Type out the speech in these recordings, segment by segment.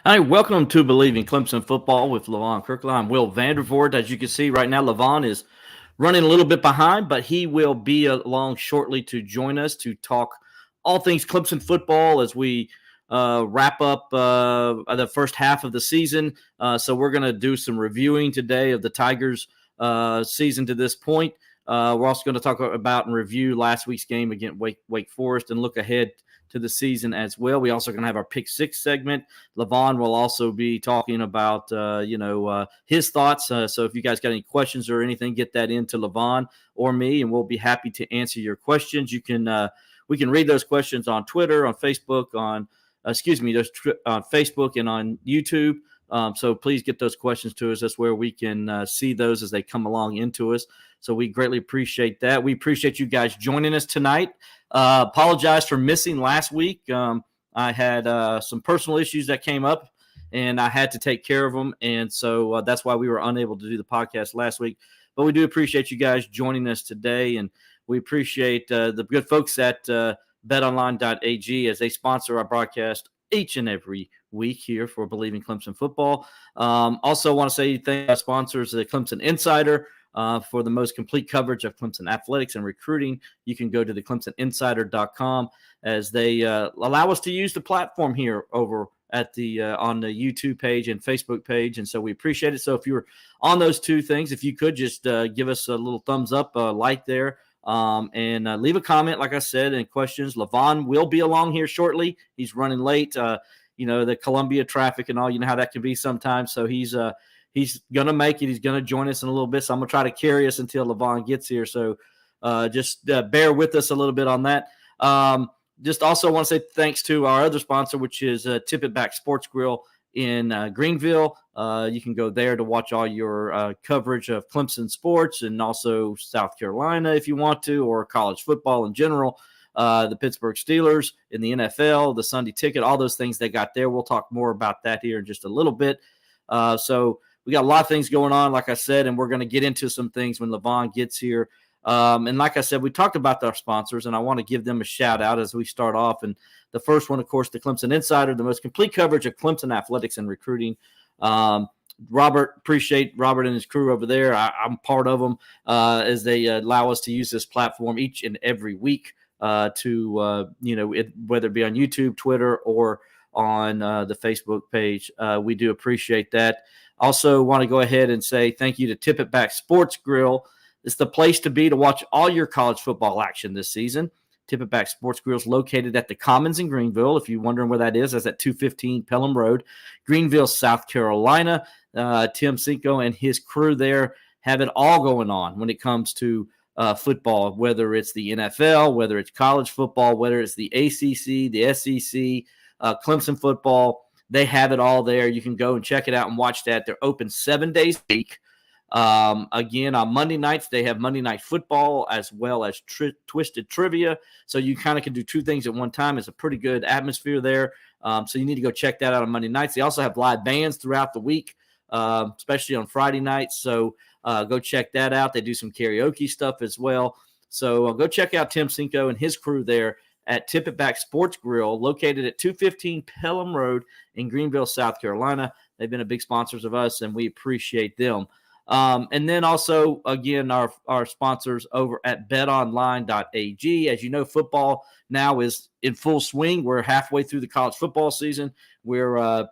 Hi, welcome to Bleav in Clemson Football with Levon Kirkland. I'm Will Vandervort. As you can see right now, Levon is running a little bit behind, but he will be along shortly to join us to talk all things Clemson football as we wrap up the first half of the season. So we're going to do some reviewing today of the Tigers' season to this point. We're also going to talk about and review last week's game against Wake Forest and look ahead to the season as well. We also going to have our Pick Six segment. Levon will also be talking about, his thoughts. So if you guys got any questions or anything, get that into Levon or me, and we'll be happy to answer your questions. You can we can read those questions on Twitter, on Facebook, on Facebook and on YouTube. So please get those questions to us. That's where we can see those as they come along into us. So we greatly appreciate that. We appreciate you guys joining us tonight. Apologize for missing last week. I had some personal issues that came up, and I had to take care of them. And so that's why we were unable to do the podcast last week. But we do appreciate you guys joining us today, and we appreciate the good folks at betonline.ag as they sponsor our broadcast each and every week here for Bleav in Clemson Football. Also want to say thank our sponsors, the Clemson Insider. For the most complete coverage of Clemson athletics and recruiting, you can go to the ClemsonInsider.com as they allow us to use the platform here over at the on the YouTube page and Facebook page, and so we appreciate it. So if you're on those two things, if you could just give us a little thumbs up, like there, and leave a comment, like I said, and questions. Levon will be along here shortly. He's running late. The Columbia traffic and all, you know how that can be sometimes. So he's going to make it. He's going to join us in a little bit. So I'm going to try to carry us until Levon gets here. So just bear with us a little bit on that. Just also want to say thanks to our other sponsor, which is Tip It Back Sports Grill in Greenville. You can go there to watch all your coverage of Clemson sports and also South Carolina if you want to, or college football in general. The Pittsburgh Steelers in the NFL, the Sunday Ticket, all those things they got there. We'll talk more about that here in just a little bit. So we got a lot of things going on, like I said, and we're going to get into some things when Levon gets here. And like I said, we talked about our sponsors, and I want to give them a shout-out as we start off. And the first one, of course, the Clemson Insider, the most complete coverage of Clemson athletics and recruiting. Robert, appreciate Robert and his crew over there. I'm part of them as they allow us to use this platform each and every week whether it be on YouTube, Twitter, or on the Facebook page. We do appreciate that. Also want to go ahead and say thank you to Tip It Back Sports Grill. It's the place to be to watch all your college football action this season. Tip It Back Sports Grill is located at the Commons in Greenville. If you're wondering where that is, that's at 215 Pelham Road, Greenville, South Carolina. Tim Cinco and his crew there have it all going on when it comes to football, whether it's the NFL, whether it's college football, whether it's the ACC, the SEC, Clemson football. They have it all there. You can go and check it out and watch that. They're open 7 days a week. Again, on Monday nights, they have Monday Night Football as well as Twisted Trivia. So you kind of can do two things at one time. It's a pretty good atmosphere there. So you need to go check that out on Monday nights. They also have live bands throughout the week, especially on Friday nights. So go check that out. They do some karaoke stuff as well. So go check out Tim Cinco and his crew there at Tip It Back Sports Grill, located at 215 Pelham Road in Greenville, South Carolina. They've been a big sponsors of us, and we appreciate them. And then also, again, our sponsors over at betonline.ag. As you know, football now is in full swing. We're halfway through the college football season. We're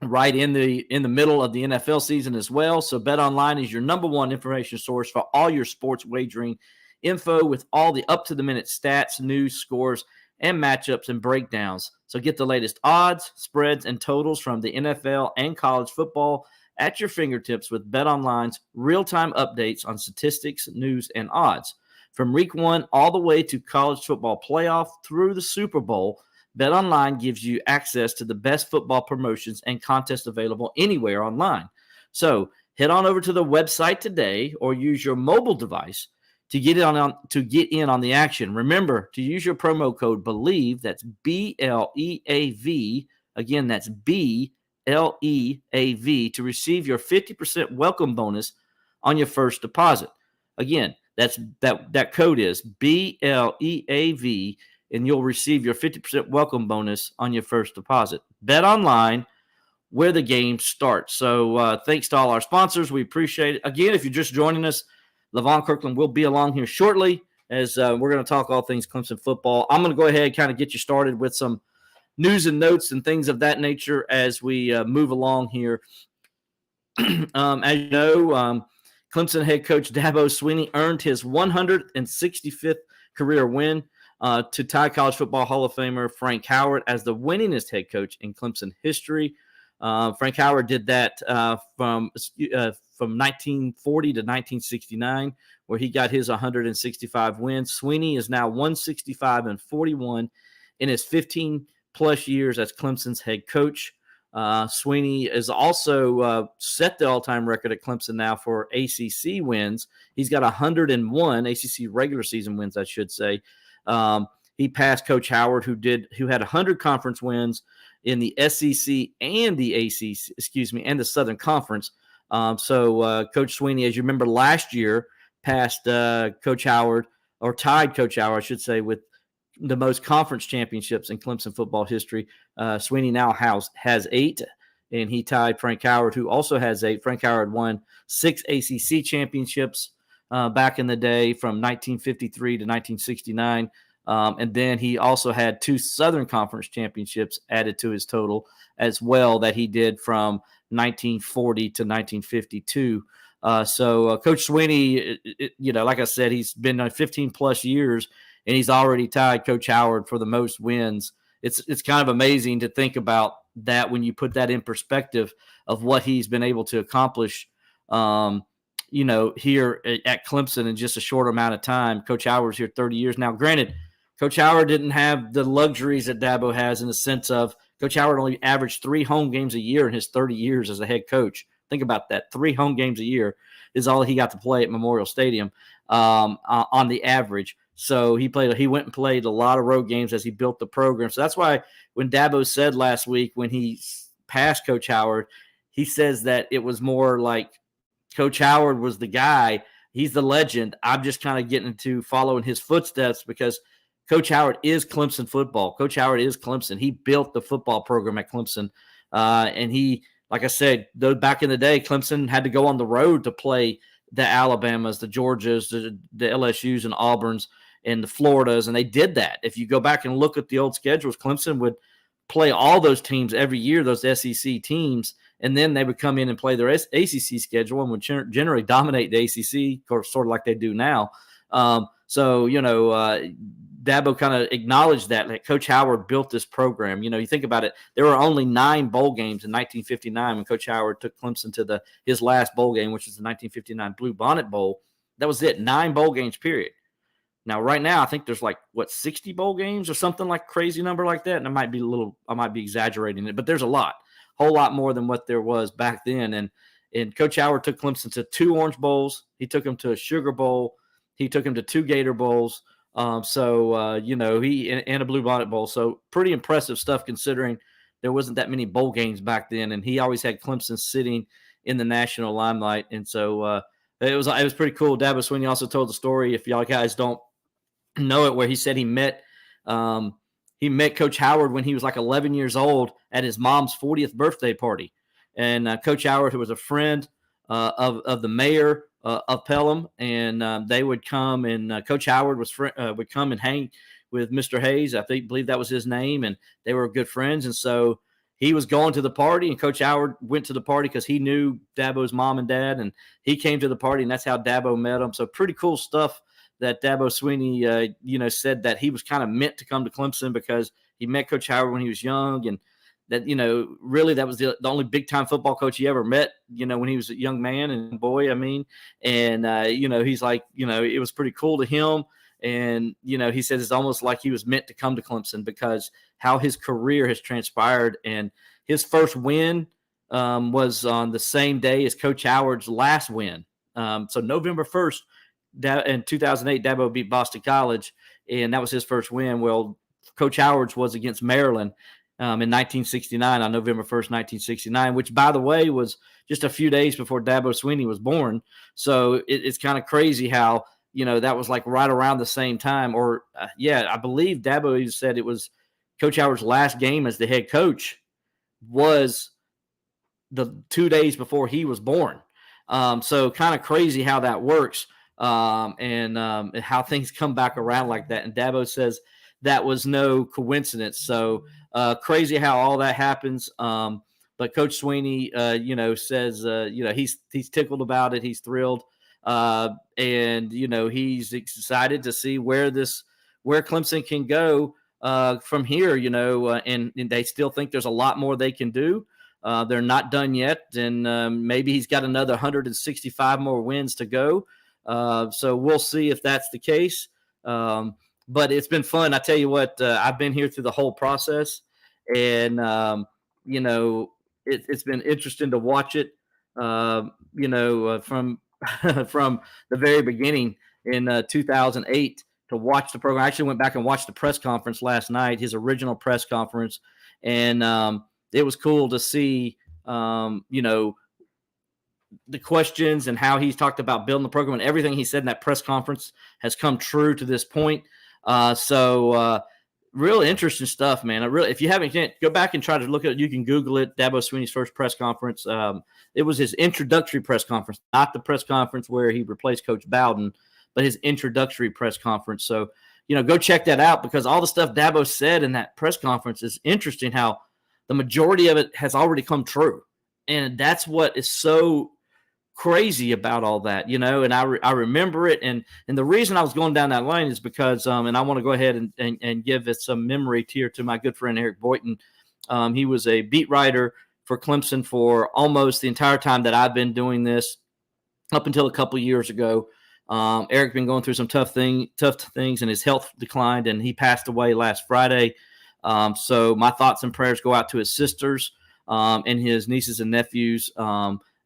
right in the middle of the NFL season as well. So BetOnline is your number one information source for all your sports wagering info with all the up-to-the-minute stats, news, scores, and matchups and breakdowns. So get the latest odds, spreads, and totals from the NFL and college football at your fingertips with BetOnline's real-time updates on statistics, news, and odds. From week 1 all the way to college football playoff through the Super Bowl, BetOnline gives you access to the best football promotions and contests available anywhere online. So head on over to the website today or use your mobile device to get in on the action. Remember to use your promo code Bleav, that's BLEAV. Again, that's BLEAV to receive your 50% welcome bonus on your first deposit. Again, that code is BLEAV, and you'll receive your 50% welcome bonus on your first deposit. Bet online, where the game starts. So thanks to all our sponsors. We appreciate it. Again, if you're just joining us, Levon Kirkland will be along here shortly as we're going to talk all things Clemson football. I'm going to go ahead and kind of get you started with some news and notes and things of that nature as we move along here. As you know, Clemson head coach Dabo Swinney earned his 165th career win to tie College Football Hall of Famer Frank Howard as the winningest head coach in Clemson history. Frank Howard did that from 1940 to 1969, where he got his 165 wins. Swinney is now 165-41 in his 15-plus years as Clemson's head coach. Swinney is also set the all-time record at Clemson now for ACC wins. He's got 101 ACC regular season wins, I should say. He passed Coach Howard, who had 100 conference wins in the SEC and the ACC, and the Southern Conference. So Coach Swinney, as you remember last year, passed Coach Howard, or tied Coach Howard, I should say, with the most conference championships in Clemson football history. Swinney now has 8, and he tied Frank Howard, who also has 8. Frank Howard won 6 ACC championships back in the day from 1953 to 1969. And then he also had 2 Southern Conference championships added to his total as well that he did from 1940 to 1952. So Coach Swinney, like I said, he's been 15-plus years, and he's already tied Coach Howard for the most wins. It's kind of amazing to think about that when you put that in perspective of what he's been able to accomplish, here at Clemson in just a short amount of time. Coach Howard's here 30 years now. Granted, Coach Howard didn't have the luxuries that Dabo has in the sense of Coach Howard only averaged 3 home games a year in his 30 years as a head coach. Think about that. 3 home games a year is all he got to play at Memorial Stadium on the average. So he went and played a lot of road games as he built the program. So that's why when Dabo said last week when he passed Coach Howard, he says that it was more like Coach Howard was the guy. He's the legend. I'm just kind of getting into following his footsteps because Coach Howard is Clemson football. Coach Howard is Clemson. He built the football program at Clemson. And he, like I said, back in the day, Clemson had to go on the road to play the Alabamas, the Georgias, the LSUs and Auburns and the Floridas, and they did that. If you go back and look at the old schedules, Clemson would play all those teams every year, those SEC teams, and then they would come in and play their ACC schedule and would generally dominate the ACC, sort of like they do now. Dabo kind of acknowledged that Coach Howard built this program. You think about it, there were only 9 bowl games in 1959 when Coach Howard took Clemson to his last bowl game, which is the 1959 Blue Bonnet Bowl. That was it, 9 bowl games, period. Now, right now, I think there's 60 bowl games or something like crazy number like that. And I might be exaggerating it, but there's a whole lot more than what there was back then. And Coach Howard took Clemson to 2 Orange Bowls. He took him to a Sugar Bowl. He took him to 2 Gator Bowls. He and a Blue Bonnet Bowl. So pretty impressive stuff considering there wasn't that many bowl games back then. And he always had Clemson sitting in the national limelight. And so it was pretty cool. Dabo Swinney also told the story, if y'all guys don't know it, where he said he met Coach Howard when he was 11 years old at his mom's 40th birthday party. And Coach Howard, who was a friend of the mayor of Pelham, and they would come, and Coach Howard would come and hang with Mr. Hayes. I believe that was his name, and they were good friends. And so he was going to the party, and Coach Howard went to the party because he knew Dabo's mom and dad, and he came to the party, and that's how Dabo met him. So pretty cool stuff that Dabo Swinney, said that he was kind of meant to come to Clemson because he met Coach Howard when he was young, and that, really that was the only big-time football coach he ever met, when he was a young man and boy, and, he's it was pretty cool to him. And, he said it's almost like he was meant to come to Clemson because how his career has transpired. And his first win was on the same day as Coach Howard's last win. So November 1st, in 2008, Dabo beat Boston College, and that was his first win. Well, Coach Howard's was against Maryland in 1969 on November 1st, 1969, which, by the way, was just a few days before Dabo Swinney was born. So it's kind of crazy how, that was right around the same time. Or, I believe Dabo said it was Coach Howard's last game as the head coach was the 2 days before he was born. So kind of crazy how that works, and how things come back around like that. And Dabo says that was no coincidence. So crazy how all that happens. But Coach Sweeney, says, he's tickled about it. He's thrilled. And he's excited to see where Clemson can go from here, and they still think there's a lot more they can do. They're not done yet, and maybe he's got another 165 more wins to go. So we'll see if that's the case. But it's been fun. I tell you what, I've been here through the whole process, and it's been interesting to watch it. From from the very beginning in 2008 to watch the program. I actually went back and watched the press conference last night, his original press conference, and it was cool to see, the questions and how he's talked about building the program, and everything he said in that press conference has come true to this point. So real interesting stuff, man. If you haven't, go back and try to look at it. You can Google it. Dabo Sweeney's first press conference. It was his introductory press conference, not the press conference where he replaced Coach Bowden, but his introductory press conference. So, go check that out, because all the stuff Dabo said in that press conference is interesting, how the majority of it has already come true. And that's what is so crazy about all that, and I remember it. And the reason I was going down that line is because, and I want to go ahead and give it some memory here to my good friend Eric Boynton. He was a beat writer for Clemson for almost the entire time that I've been doing this, up until a couple of years ago. Eric been going through some tough things, and his health declined, and he passed away last Friday. So my thoughts and prayers go out to his sisters and his nieces and nephews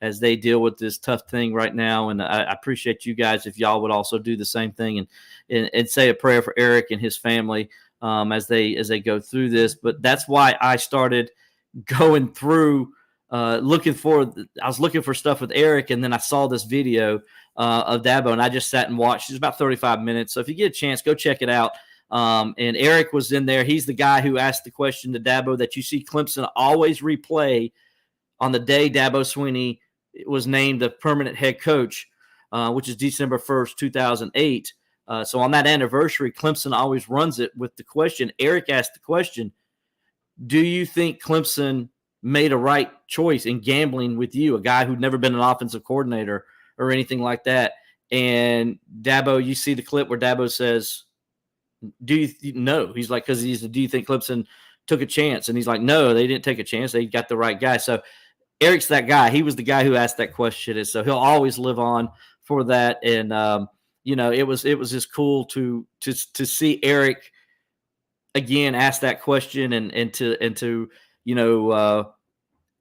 as they deal with this tough thing right now. And I appreciate you guys if y'all would also do the same thing and say a prayer for Eric and his family as they go through this. But that's why I started going through I was looking for stuff with Eric, and then I saw this video of Dabo, and I just sat and watched. It's about 35 minutes. So if you get a chance, go check it out. And Eric was in there. He's the guy who asked the question to Dabo that you see Clemson always replay on the day Dabo Sweeney was named the permanent head coach, which is December 1st, 2008. So on that anniversary, Clemson always runs it with the question. Eric asked the question, do you think Clemson made a right choice in gambling with you, a guy who'd never been an offensive coordinator or anything like that? And Dabo, you see the clip where Dabo says, no. He's like, because do you think Clemson took a chance? And he's like, no, they didn't take a chance. They got the right guy. So Eric's that guy. He was the guy who asked that question. And so he'll always live on for that. And, it was just cool to see Eric again ask that question and to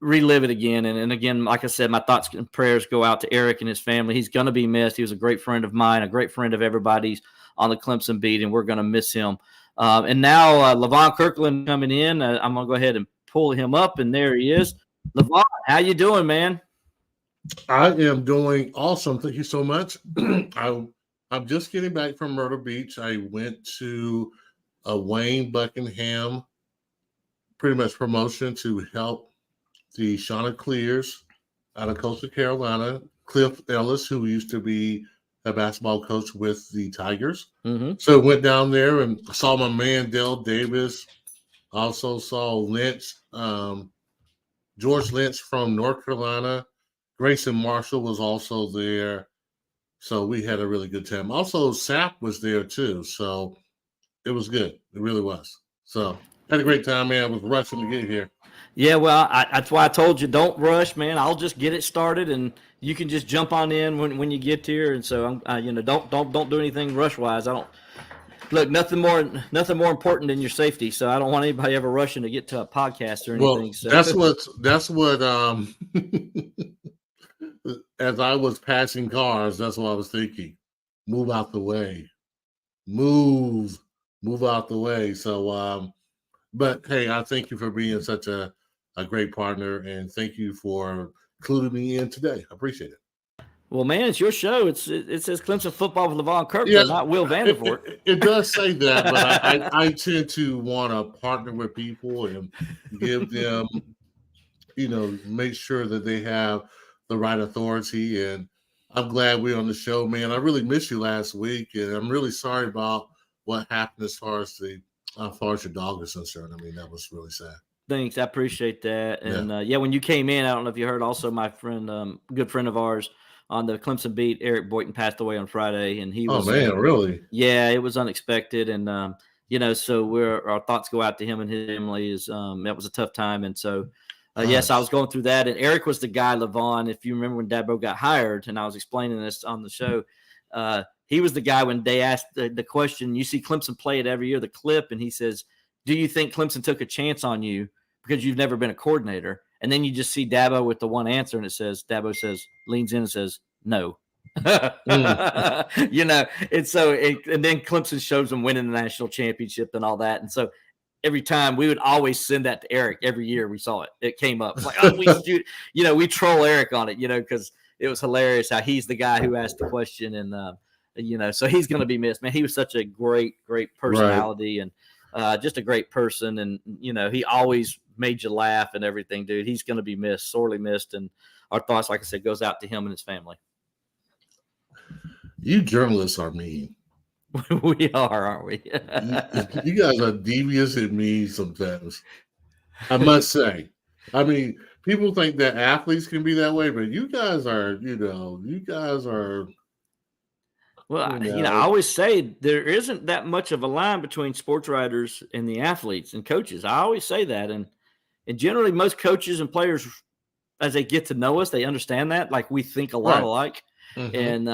relive it again. And again, like I said, my thoughts and prayers go out to Eric and his family. He's going to be missed. He was a great friend of mine, a great friend of everybody's on the Clemson beat, and we're going to miss him. And now Levon Kirkland coming in. I'm going to go ahead and pull him up, and there he is. Levon, how you doing, man? I am doing awesome. Thank you so much. I'm just getting back from Myrtle Beach. I went to a Wayne Buckingham pretty much promotion to help the Chanticleers out of Coastal Carolina. Cliff Ellis, who used to be a basketball coach with the Tigers. Mm-hmm. So went down there and saw my man Dale Davis. Also saw Lynch, George Lynch from North Carolina. Grayson Marshall was also there. So we had a really good time. Also, Sapp was there too. So it was good. It really was. So had a great time, man. I was rushing to get here. Yeah, well, that's why I told you don't rush, man. I'll just get it started, and you can just jump on in when you get here. And so, don't do anything rush wise. I don't look nothing more important than your safety. So I don't want anybody ever rushing to get to a podcast or anything. Well, so that's what as I was passing cars, that's what I was thinking. Move out the way. Move out the way. So, but hey, I thank you for being such a great partner, and thank you for including me in today. I appreciate it. Well, man, it's your show. It says Clemson football with Levon Kirkland, not Will Vandervort. It does say that, but I tend to want to partner with people and give them, make sure that they have the right authority. And I'm glad we're on the show, man. I really missed you last week, and I'm really sorry about what happened as far as your dog is concerned. I mean, that was really sad. Thanks. I appreciate that. And when you came in, I don't know if you heard also my friend, good friend of ours on the Clemson beat, Eric Boynton, passed away on Friday. And he was, really? Yeah, it was unexpected. And, so our thoughts go out to him and his family. That was a tough time. And so, yes, I was going through that. And Eric was the guy, Levon, if you remember when Dabo got hired, and I was explaining this on the show, he was the guy when they asked the question, you see Clemson play it every year, the clip, and he says, do you think Clemson took a chance on you because you've never been a coordinator? And then you just see Dabo with the one answer, and Dabo leans in and says, no. And then Clemson shows them winning the national championship and all that. And so every time we would always send that to Eric. Every year we saw it. It came up. It's like, we troll Eric on it, because it was hilarious how he's the guy who asked the question. And, so he's going to be missed, man. He was such a great, great personality and just a great person. And, he always made you laugh and everything, dude. He's going to be missed, sorely missed. And our thoughts, like I said, goes out to him and his family. You journalists are mean. We are, aren't we? You guys are devious and mean sometimes, I must say. I mean, people think that athletes can be that way, but you guys are. Well, I always say there isn't that much of a line between sports writers and the athletes and coaches. I always say that, and generally most coaches and players, as they get to know us, they understand that. Like, we think a lot alike, and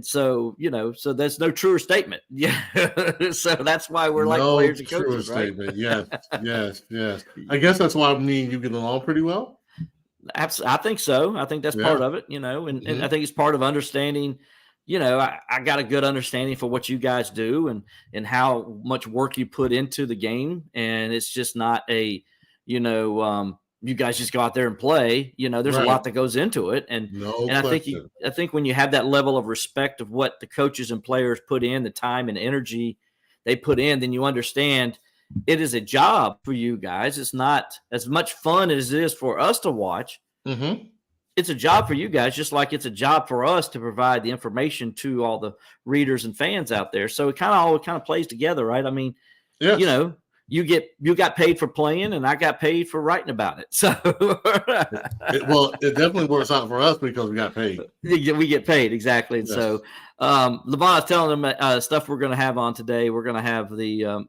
so so there's no truer statement. Yeah, so that's why we're like players and coaches, right? Statement. Yes. I guess that's why you get along pretty well. I think so. I think that's part of it, and I think it's part of understanding. I got a good understanding for what you guys do and how much work you put into the game. And it's just not you guys just go out there and play. There's a lot that goes into it. And I think when you have that level of respect of what the coaches and players put in, the time and energy they put in, then you understand it is a job for you guys. It's not as much fun as it is for us to watch. Mm-hmm. It's a job for you guys, just like it's a job for us to provide the information to all the readers and fans out there. So it all plays together, right? I mean, you got paid for playing, and I got paid for writing about it. So, it definitely works out for us because we got paid. We get paid, exactly. And so, Levon, I was telling them stuff we're going to have on today. We're going to have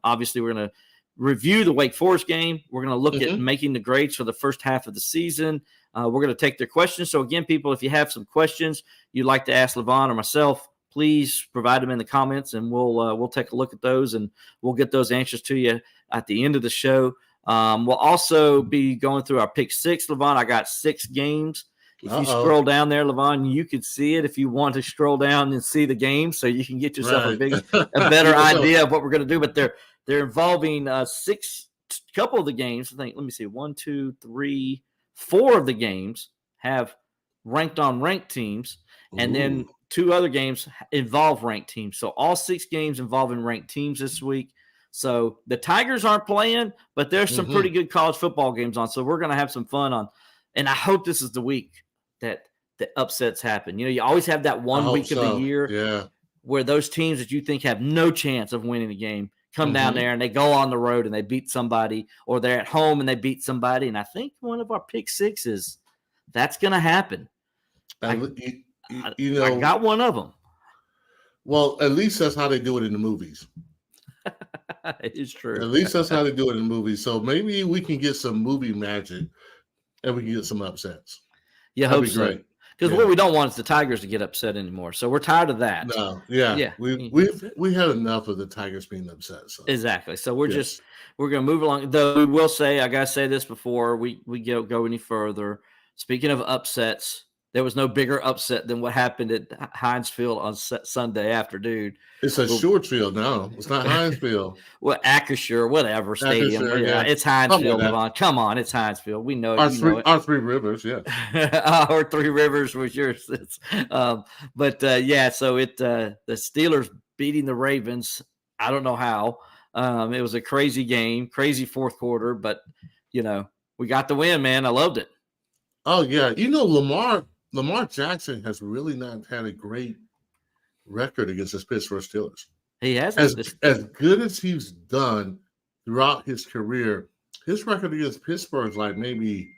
obviously we're going to review the Wake Forest game. We're going to look at making the grades for the first half of the season. We're going to take their questions. So again, people, if you have some questions you'd like to ask Levon or myself, please provide them in the comments, and we'll take a look at those, and we'll get those answers to you at the end of the show. We'll also be going through our pick six, Levon. I got 6 games. If you scroll down there, Levon, you could see it if you want to scroll down and see the game, so you can get yourself a better idea of what we're going to do. But they're involving 6. Couple of the games, I think. Let me see, 1, 2, 3. 4 of the games have ranked on ranked teams, and then 2 other games involve ranked teams. So all 6 games involving ranked teams this week. So the Tigers aren't playing, but there's some pretty good college football games on. So we're going to have some fun on, and I hope this is the week that the upsets happen. You always have that one week of the year where those teams that you think have no chance of winning the game come down there and they go on the road and they beat somebody, or they're at home and they beat somebody. And I think one of our pick sixes, that's going to happen. I got one of them. Well, at least that's how they do it in the movies. It is true. At least that's how they do it in the movies. So maybe we can get some movie magic and we can get some upsets. Yeah, hope so. Great. Because what we don't want is the Tigers to get upset anymore. So we're tired of that. No, yeah. We had enough of the Tigers being upset. So. Exactly. So we're going to move along. Though we will say, I got to say this before we go any further. Speaking of upsets, there was no bigger upset than what happened at Heinz Field on Sunday afternoon. It's a short field now. It's not Heinz Field. Well, Acrisure, whatever stadium. It's Heinz Field, Levon. Come on, it's Heinz Field. We know it. Our Three Rivers, yeah. Our Three Rivers was yours. So the Steelers beating the Ravens. I don't know how. It was a crazy game, crazy fourth quarter, but we got the win, man. I loved it. Oh yeah, you know Lamar Jackson has really not had a great record against the Pittsburgh Steelers. He hasn't. As good as he's done throughout his career, his record against Pittsburgh is like maybe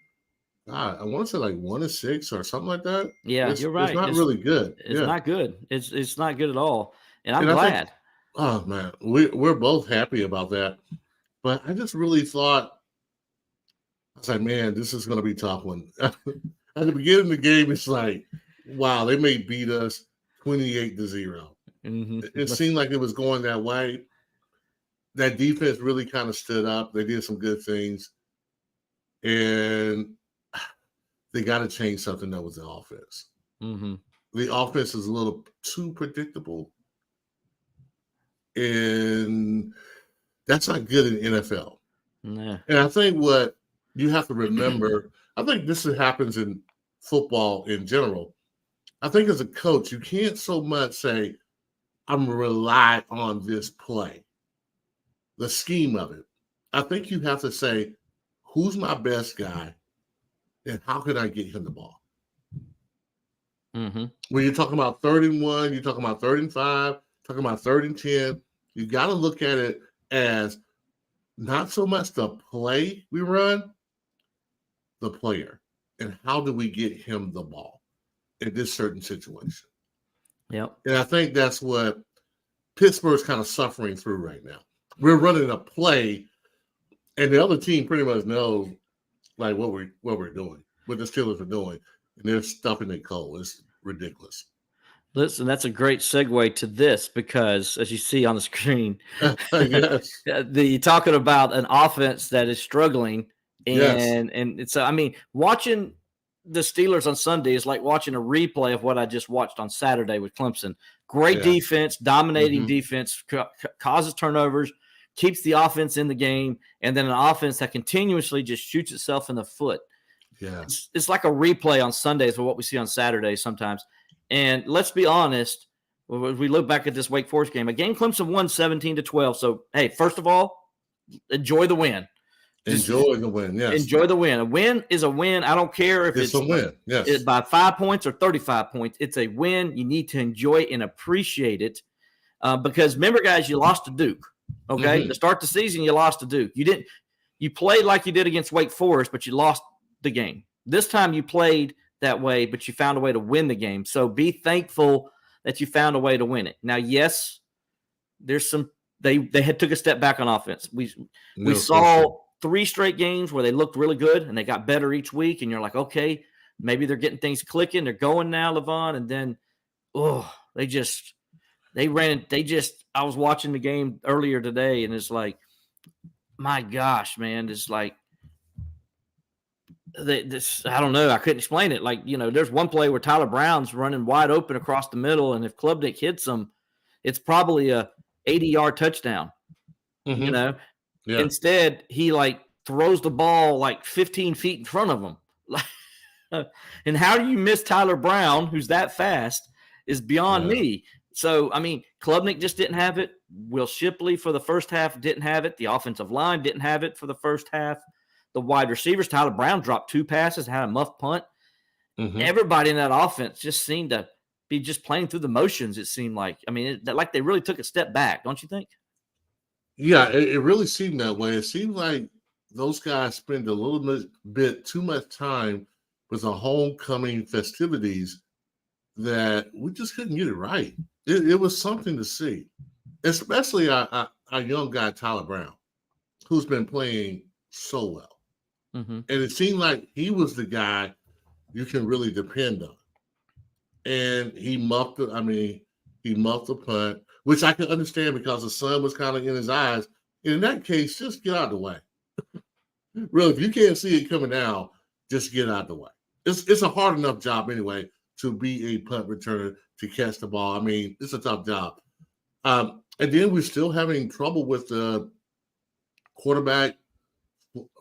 I want to say like 1-6 or something like that. Yeah, you're right. It's not really good. It's not good. It's not good at all. And I'm And I glad. think, oh man, we're both happy about that. But I just really thought, I was like, man, this is going to be a tough one. At the beginning of the game, it's like, wow, they may beat us 28-0. Mm-hmm. It seemed like it was going that way. That defense really kind of stood up. They did some good things. And they got to change something that was the offense. Mm-hmm. The offense is a little too predictable. And that's not good in the NFL. Yeah. And I think what you have to remember, I think this happens in football in general. I think as a coach, you can't so much say, I'm going to rely on this play, the scheme of it. I think you have to say, who's my best guy and how can I get him the ball? Mm-hmm. When you're talking about 3rd and 1, you're talking about 3rd and 5, talking about 3rd and 10, you got to look at it as not so much the play we run, the player, and how do we get him the ball in this certain situation. Yep. And I think that's what Pittsburgh's kind of suffering through right now. We're running a play, and the other team pretty much knows like what we're doing, what the Steelers are doing, and they're stuffing it cold. It's ridiculous. Listen, that's a great segue to this because, as you see on the screen, Yes. you're talking about an offense that is struggling, and it's I mean, watching the Steelers on Sunday is like watching a replay of what I just watched on Saturday with Clemson. Great defense, dominating defense, causes turnovers, keeps the offense in the game, and then an offense that continuously just shoots itself in the foot. Yeah, it's like a replay on Sundays for what we see on Saturdays sometimes. And let's be honest, when we look back at this Wake Forest game, Clemson won 17-12. So, hey, first of all, enjoy the win. Enjoy the win, yes. Enjoy the win. A win is a win. I don't care if it's a win, yes. It's by 5 points or 35 points. It's a win. You need to enjoy and appreciate it because remember, guys, you lost to Duke. Okay, to start the season, you lost to Duke. You played like you did against Wake Forest, but you lost the game. This time you played that way, but you found a way to win the game. So be thankful that you found a way to win it. Now, yes, there's some they had took a step back on offense. We saw 3 straight games where they looked really good and they got better each week. And you're like, okay, maybe they're getting things clicking. They're going now, Levon. And then, I was watching the game earlier today and it's like, my gosh, man, it's like, I don't know. I couldn't explain it. Like, there's one play where Tyler Brown's running wide open across the middle. And if Klubnik hits him, it's probably a 80-yard touchdown, Yeah. Instead, he throws the ball 15 feet in front of him. And how do you miss Tyler Brown, who's that fast, is beyond me. So, I mean, Klubnik just didn't have it. Will Shipley for the first half didn't have it. The offensive line didn't have it for the first half. The wide receivers, Tyler Brown dropped 2 passes, had a muff punt. Everybody in that offense just seemed to be just playing through the motions, it seemed like. I mean, like they really took a step back, don't you think? Yeah, it really seemed that way. It seemed like those guys spend a little bit too much time with the homecoming festivities that we just couldn't get it right. It was something to see, especially our young guy, Tyler Brown, who's been playing so well. And it seemed like he was the guy you can really depend on. And he muffed the punt, which I can understand because the sun was kind of in his eyes. And in that case, just get out of the way. Really, if you can't see it coming down, just get out of the way. It's a hard enough job anyway to be a punt returner, to catch the ball. I mean, it's a tough job. And then we're still having trouble with the quarterback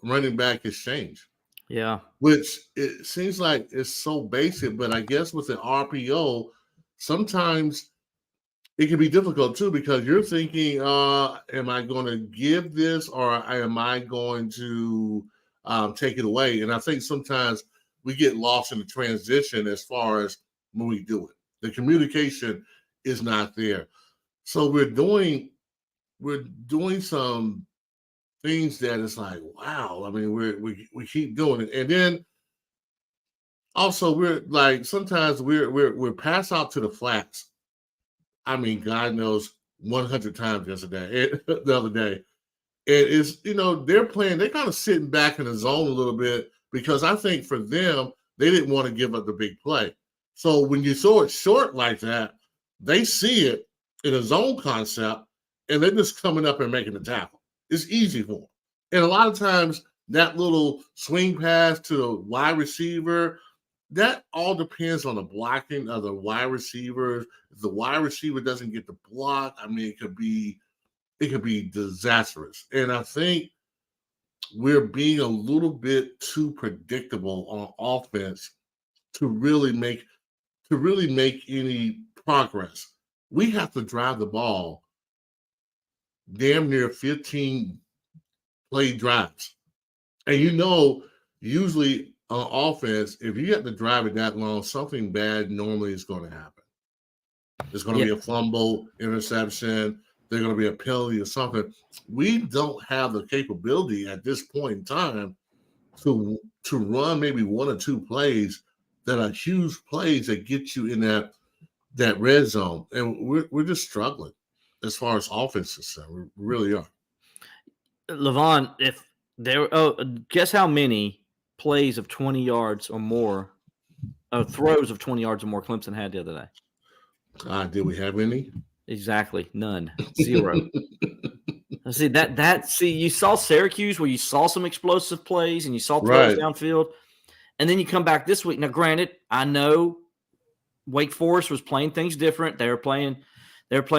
running back exchange. Yeah. Which it seems like it's so basic, but I guess with the RPO, sometimes it can be difficult too because you're thinking, am I going to give this or am I going to take it away? And I think sometimes we get lost in the transition as far as when we do it. The communication is not there. So we're doing some things that is like, wow. I mean, we keep doing it. And then also we're like, sometimes we're pass out to the flats. I mean, God knows 100 times the other day. And it's, they're playing, they're kind of sitting back in the zone a little bit because I think for them, they didn't want to give up the big play. So when you throw it short like that, they see it in a zone concept and they're just coming up and making the tackle. It's easy for them. And a lot of times that little swing pass to the wide receiver, that all depends on the blocking of the wide receivers. If the wide receiver doesn't get the block, I mean, it could be disastrous. And I think we're being a little bit too predictable on offense to really make any progress. We have to drive the ball damn near 15 play drives. And usually on offense, if you have to drive it that long, something bad normally is going to happen. There's going to be a fumble, interception. There's going to be a penalty or something. We don't have the capability at this point in time to run maybe one or two plays that are huge plays that get you in that red zone. And we're just struggling as far as offense is concerned. We really are. Levon, guess how many plays of 20 yards or more, throws of 20 yards or more Clemson had the other day? Did we have any? Exactly. None. Zero. See, you saw Syracuse where you saw some explosive plays and you saw throws downfield. And then you come back this week. Now, granted, I know Wake Forest was playing things different. They were playing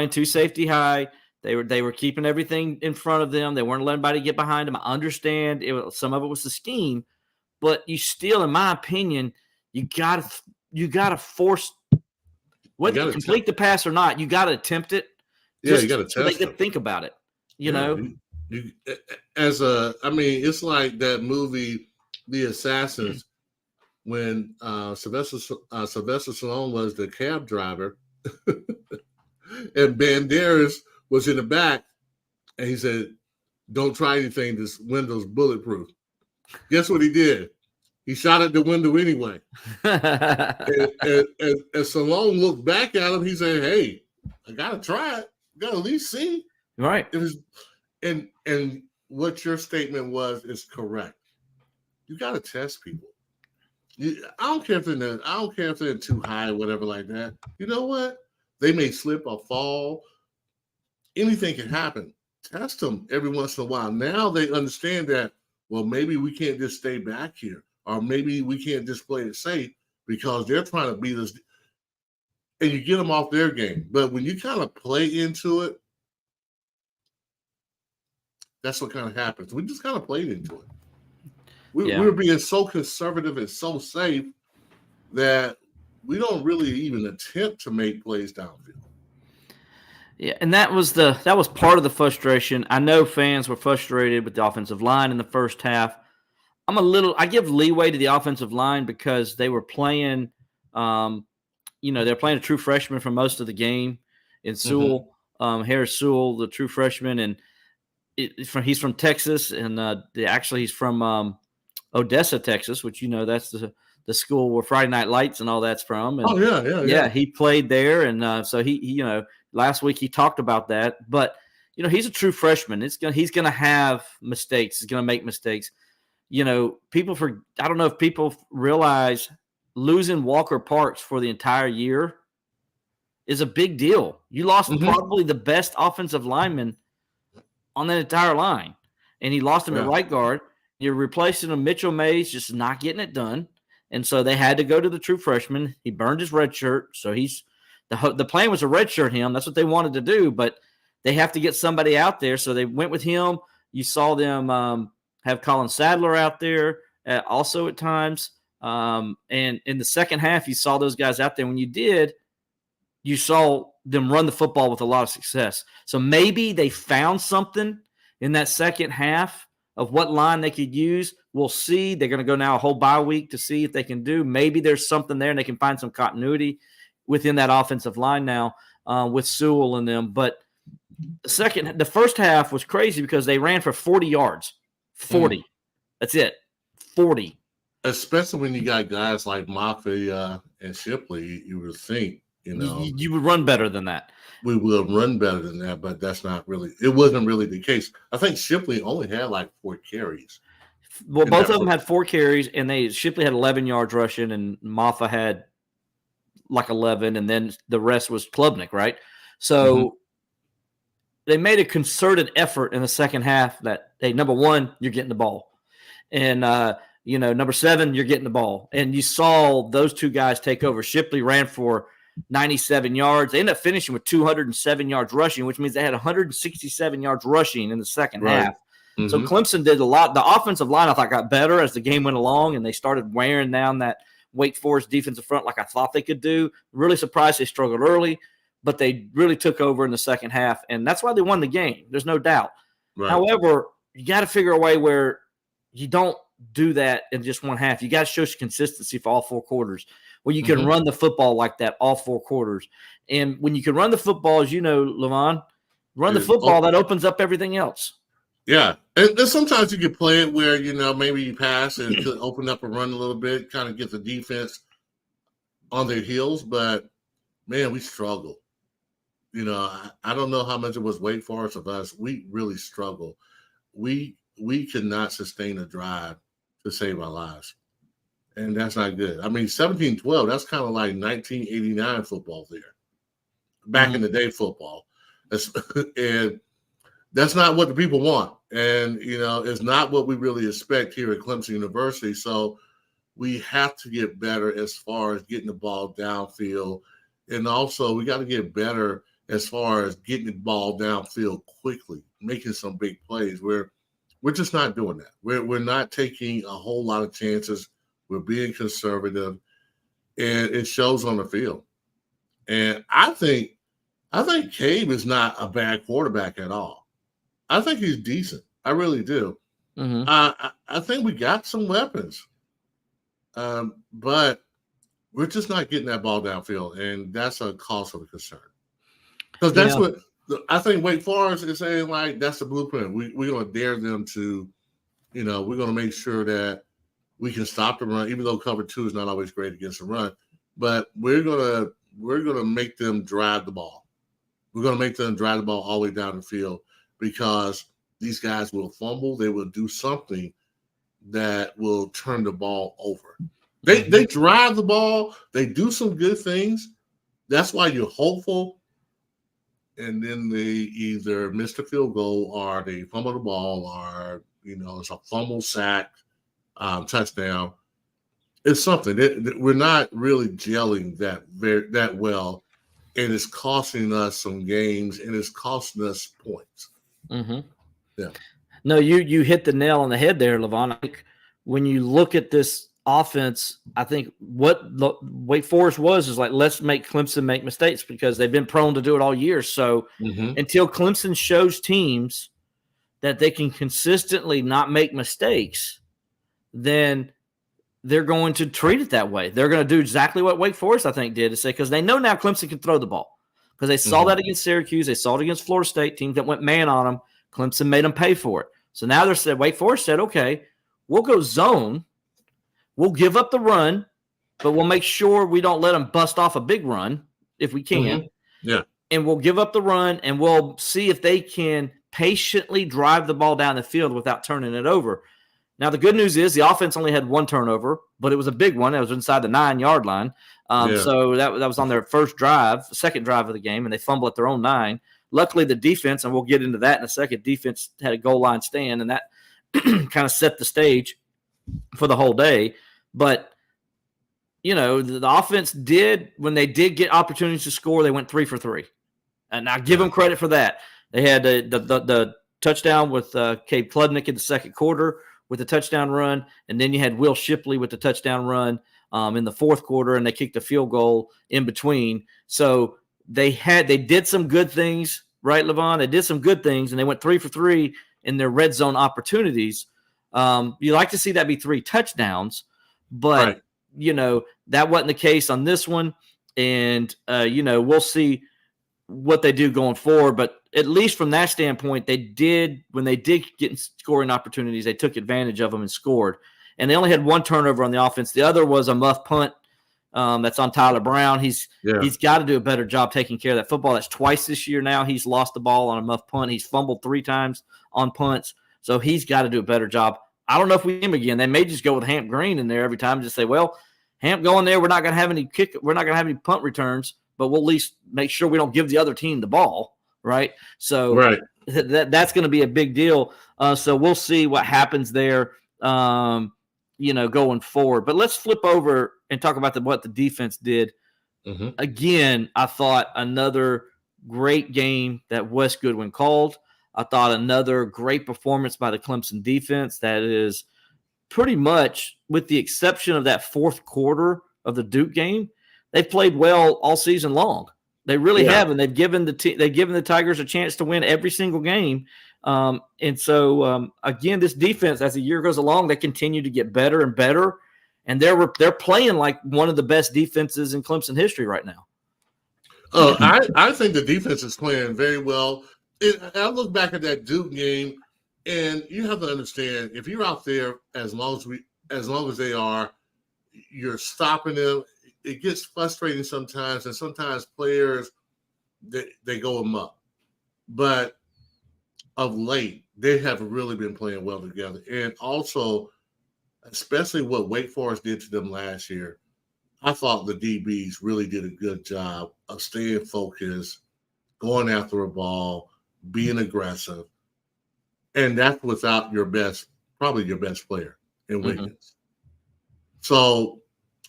two safety high. They were keeping everything in front of them. They weren't letting anybody get behind them. I understand some of it was the scheme, but you still, in my opinion, you gotta force whether you complete the pass or not. You gotta attempt it. Yeah, you gotta test so they it. can think about it. It's like that movie, The Assassins, when Sylvester Stallone was the cab driver, and Banderas was in the back, and he said, "Don't try anything. This window's bulletproof." Guess what he did? He shot at the window anyway. and Stallone looked back at him. He said, "Hey, I gotta try it. I gotta at least see." Right. And what your statement was is correct. You gotta test people. I don't care if they're too high or whatever like that. You know what? They may slip or fall. Anything can happen. Test them every once in a while. Now they understand that, well, maybe we can't just stay back here, or maybe we can't just play it safe because they're trying to beat us. And you get them off their game. But when you kind of play into it, that's what kind of happens. We just kind of played into it. We were being so conservative and so safe that we don't really even attempt to make plays downfield. Yeah, and that was part of the frustration. I know fans were frustrated with the offensive line in the first half. I give leeway to the offensive line because they were playing, they're playing a true freshman for most of the game in Sewell, Harris Sewell, the true freshman, and he's from Texas, and actually he's from Odessa, Texas, which that's the school where Friday Night Lights and all that's from. And, yeah. He played there, and so he last week he talked about that. But he's a true freshman. He's going to have mistakes. He's going to make mistakes. I don't know if people realize losing Walker Parks for the entire year is a big deal. You lost probably the best offensive lineman on that entire line, and he lost him at right guard. You're replacing him. Mitchell Mays just not getting it done. And so they had to go to the true freshman. He burned his red shirt. So the plan was to red shirt him. That's what they wanted to do, but they have to get somebody out there. So they went with him. You saw them have Colin Sadler out there also at times. And in the second half, you saw those guys out there. When you did, you saw them run the football with a lot of success. So maybe they found something in that second half of what line they could use. We'll see. They're going to go now a whole bye week to see if they can do. Maybe there's something there and they can find some continuity within that offensive line now with Sewell and them. But the first half was crazy because they ran for 40 yards. 40. That's it. 40. Especially when you got guys like Mafia and Shipley, you would think, you would run better than that. We will run better than that, but that's not really. It wasn't really the case. I think Shipley only had like 4 carries. Well, both of them had 4 carries, and Shipley had 11 yards rushing, and Maffa had like 11, and then the rest was Klubnik, right? So they made a concerted effort in the second half that, hey, number 1, you're getting the ball, and number 7, you're getting the ball, and you saw those 2 guys take over. Shipley ran for 97 yards. They ended up finishing with 207 yards rushing, which means they had 167 yards rushing in the second half. So Clemson did a lot. The offensive line, I thought, got better as the game went along, and they started wearing down that Wake Forest defensive front like I thought they could do. Really surprised they struggled early, but they really took over in the second half, and that's why they won the game. There's no doubt. Right. However, you got to figure a way where you don't do that in just one half. You got to show some consistency for all 4 quarters. Where you can run the football like that all 4 quarters. And when you can run the football, as you know, Levon, the football, that opens up everything else. Yeah. And sometimes you can play it where, maybe you pass and to open up and run a little bit, kind of get the defense on their heels. But, man, we struggle. I don't know how much it was Wake Forest of us. We really struggle. We could not sustain a drive to save our lives. And that's not good. I mean, 17-12, that's kind of like 1989 football there. Back in the day football. And that's not what the people want. And, it's not what we really expect here at Clemson University. So we have to get better as far as getting the ball downfield. And also we got to get better as far as getting the ball downfield quickly, making some big plays. We're just not doing that. We're not taking a whole lot of chances. We're being conservative, and it shows on the field. And I think Cave is not a bad quarterback at all. I think he's decent. I really do. I think we got some weapons, but we're just not getting that ball downfield, and that's a cause for concern. Because that's what I think Wake Forest is saying, like, that's the blueprint. We're going to dare them to, we're going to make sure that we can stop the run, even though cover 2 is not always great against the run. But we're gonna make them drive the ball. We're gonna make them drive the ball all the way down the field because these guys will fumble. They will do something that will turn the ball over. They drive the ball. They do some good things. That's why you're hopeful. And then they either miss the field goal or they fumble the ball or it's a fumble sack. Touchdown. It's something we're not really gelling that well, and it's costing us some games, and it's costing us points. Yeah. No, you hit the nail on the head there, Levon. I think when you look at this offense, I think what Wake Forest is like, let's make Clemson make mistakes because they've been prone to do it all year. So until Clemson shows teams that they can consistently not make mistakes, then they're going to treat it that way. They're going to do exactly what Wake Forest, I think, did to say, because they know now Clemson can throw the ball. Because they saw that against Syracuse. They saw it against Florida State, teams that went man on them. Clemson made them pay for it. So now Wake Forest said, okay, we'll go zone. We'll give up the run, but we'll make sure we don't let them bust off a big run if we can. Yeah. And we'll give up the run, and we'll see if they can patiently drive the ball down the field without turning it over. Now, the good news is the offense only had 1 turnover, but it was a big one. It was inside the 9-yard line. So that was on their second drive of the game, and they fumbled at their own 9. Luckily, the defense, and we'll get into that in a second, defense had a goal line stand, and that kind of set the stage for the whole day. But, the offense did, when they did get opportunities to score, they went 3 for 3. And I give them credit for that. They had the touchdown with Cade Klubnik in the second quarter, with the touchdown run, and then you had Will Shipley with the touchdown run in the fourth quarter, and they kicked a field goal in between. So they did some good things, right, Levon? They did some good things, and they went 3 for 3 in their red zone opportunities. You like to see that be 3 touchdowns, but Right. That wasn't the case on this one. And, we'll see what they do going forward. But at least from that standpoint, when they did get scoring opportunities, they took advantage of them and scored. And they only had 1 turnover on the offense. The other was a muff punt that's on Tyler Brown. He's got to do a better job taking care of that football. That's twice this year now. He's lost the ball on a muff punt. He's fumbled 3 times on punts. So he's got to do a better job. I don't know if we him again. They may just go with Hamp Green in there every time and just say, well, Hamp, go in there. We're not going to have any we're not going to have any punt returns, but we'll at least make sure we don't give the other team the ball, right? So that's going to be a big deal. So we'll see what happens there, going forward. But let's flip over and talk about what the defense did. Mm-hmm. Again, I thought another great game that Wes Goodwin called. I thought another great performance by the Clemson defense that is pretty much, with the exception of that fourth quarter of the Duke game, they've played well all season long. They really have, and they've given the Tigers a chance to win every single game. And so, again, this defense, as the year goes along, they continue to get better and better, and they're playing like one of the best defenses in Clemson history right now. I think the defense is playing very well. I look back at that Duke game, and you have to understand, if you're out there as long as they are, you're stopping them. It gets frustrating sometimes, and sometimes players they go amok. But of late, they have really been playing well together, and also, especially what Wake Forest did to them last year, I thought the DBs really did a good job of staying focused, going after a ball, being aggressive, and that's without probably your best player in Wiggins. Mm-hmm. So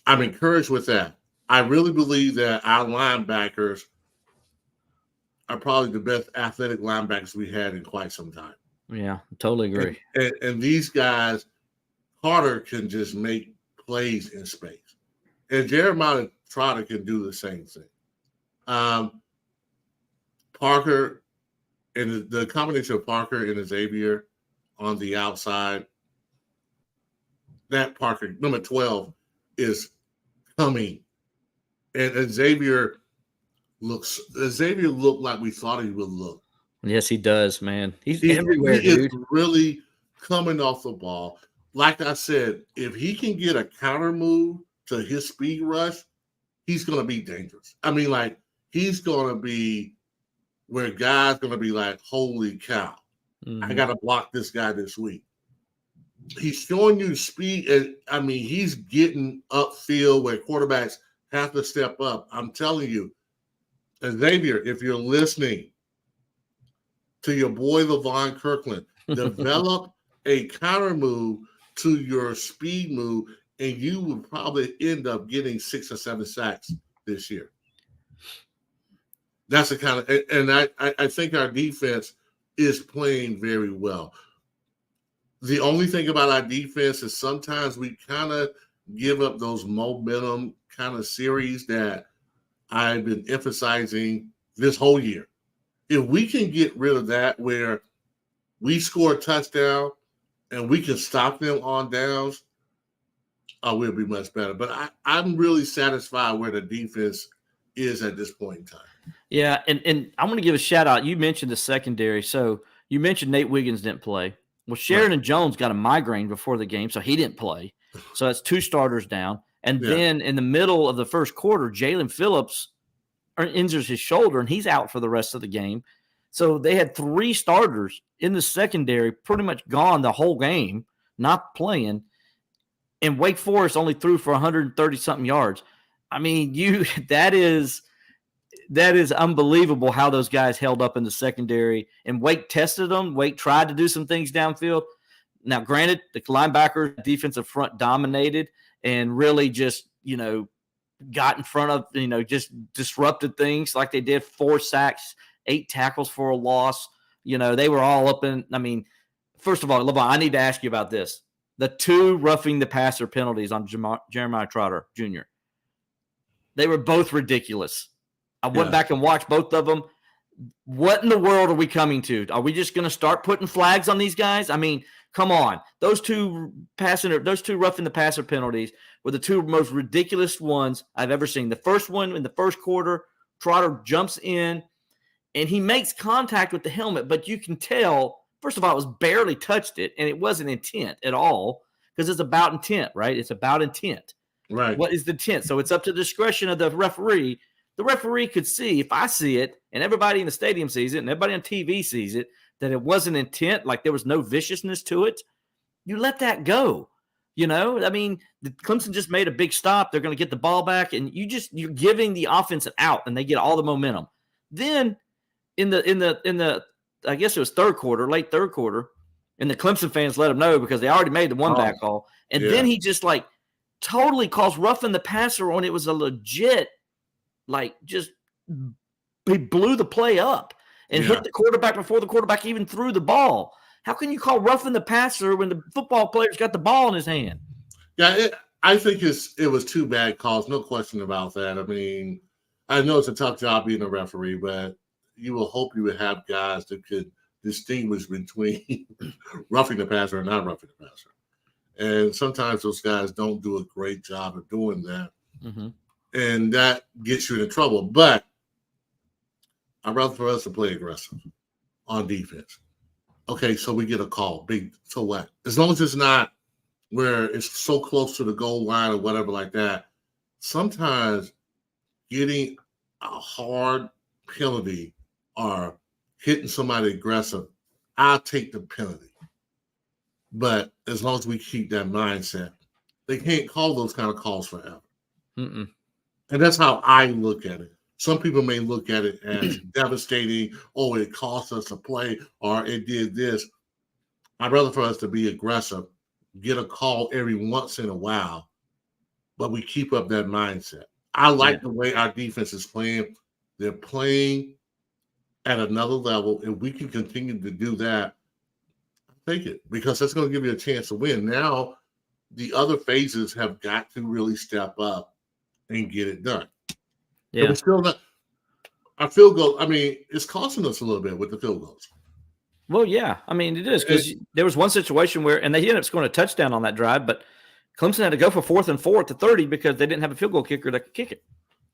I'm encouraged with that. I really believe that our linebackers are probably the best athletic linebackers we had in quite some time. Yeah, totally agree. And these guys, Carter can just make plays in space. And Jeremiah Trotter can do the same thing. Parker, and the combination of Parker and Xavier on the outside, that Parker, number 12, is coming. And Xavier looked like we thought he would look. Yes, he does, man. He's everywhere, dude. Is really coming off the ball. Like I said, if he can get a counter move to his speed rush, he's going to be dangerous. I mean, like, he's going to be where guys going to be like, holy cow, I got to block this guy this week. He's showing you speed. And I mean, he's getting upfield where quarterbacks have to step up. I'm telling you, Xavier, if you're listening to your boy Levon Kirkland, develop a counter move to your speed move, and you would probably end up getting 6 or 7 sacks this year. That's the kind of, and I think our defense is playing very well. The only thing about our defense is sometimes we kind of give up those momentum kind of series that I've been emphasizing this whole year. If we can get rid of that, where we score a touchdown and we can stop them on downs, we'll be much better. But I'm really satisfied where the defense is at this point in time. Yeah, and I'm going to give a shout out. You mentioned the secondary. So you mentioned Nate Wiggins didn't play. Well, Sheridan Jones got a migraine before the game, so he didn't play. So that's 2 starters down. And then in the middle of the first quarter, Jalen Phillips injures his shoulder, and he's out for the rest of the game. So they had 3 starters in the secondary pretty much gone the whole game, not playing. And Wake Forest only threw for 130-something yards. I mean, that is unbelievable how those guys held up in the secondary. And Wake tested them. Wake tried to do some things downfield. Now, granted, the linebacker defensive front dominated and really just, got in front of, just disrupted things like they did. 4 sacks, 8 tackles for a loss. They were all up in – I mean, first of all, Levon, I need to ask you about this. The 2 roughing the passer penalties on Jeremiah Trotter Jr., they were both ridiculous. I went back and watched both of them. What in the world are we coming to? Are we just going to start putting flags on these guys? I mean, come on. Those two roughing the passer penalties were the two most ridiculous ones I've ever seen. The first one in the first quarter, Trotter jumps in and he makes contact with the helmet, but you can tell, first of all, it was barely touched it, and it wasn't intent at all because it's about intent, right? It's about intent. Right. What is the intent? So it's up to the discretion of the referee. The referee could see, if I see it, and everybody in the stadium sees it, and everybody on TV sees it, that it wasn't intent, like there was no viciousness to it, you let that go. You know, I mean, the Clemson just made a big stop. They're going to get the ball back, and you're giving the offense an out, and they get all the momentum. Then in the I guess it was late third quarter, and the Clemson fans let them know because they already made the one back call, and then he just like totally calls roughing the passer when it was a legit. Like, just he blew the play up and hit the quarterback before the quarterback even threw the ball. How can you call roughing the passer when the football player's got the ball in his hand? Yeah, I think it was two bad calls, no question about that. I mean, I know it's a tough job being a referee, but you will hope you would have guys that could distinguish between roughing the passer and not roughing the passer. And sometimes those guys don't do a great job of doing that. Mm-hmm. And that gets you into trouble. But I'd rather for us to play aggressive on defense. Okay, so we get a call. Big, so what? As long as it's not where it's so close to the goal line or whatever like that, sometimes getting a hard penalty or hitting somebody aggressive, I'll take the penalty. But as long as we keep that mindset, they can't call those kind of calls forever. Mm-mm. And that's how I look at it. Some people may look at it as devastating. Oh, it cost us a play, or it did this. I'd rather for us to be aggressive, get a call every once in a while, but we keep up that mindset. I like the way our defense is playing. They're playing at another level. If we can continue to do that, take it, because that's going to give you a chance to win. Now, the other phases have got to really step up and get it done. Yeah. But we're still not. Our field goal, I mean, it's costing us a little bit with the field goals. Well, yeah. I mean, it is, because there was one situation where, and they ended up scoring a touchdown on that drive, but Clemson had to go for 4th and 4 at the 30 because they didn't have a field goal kicker that could kick it.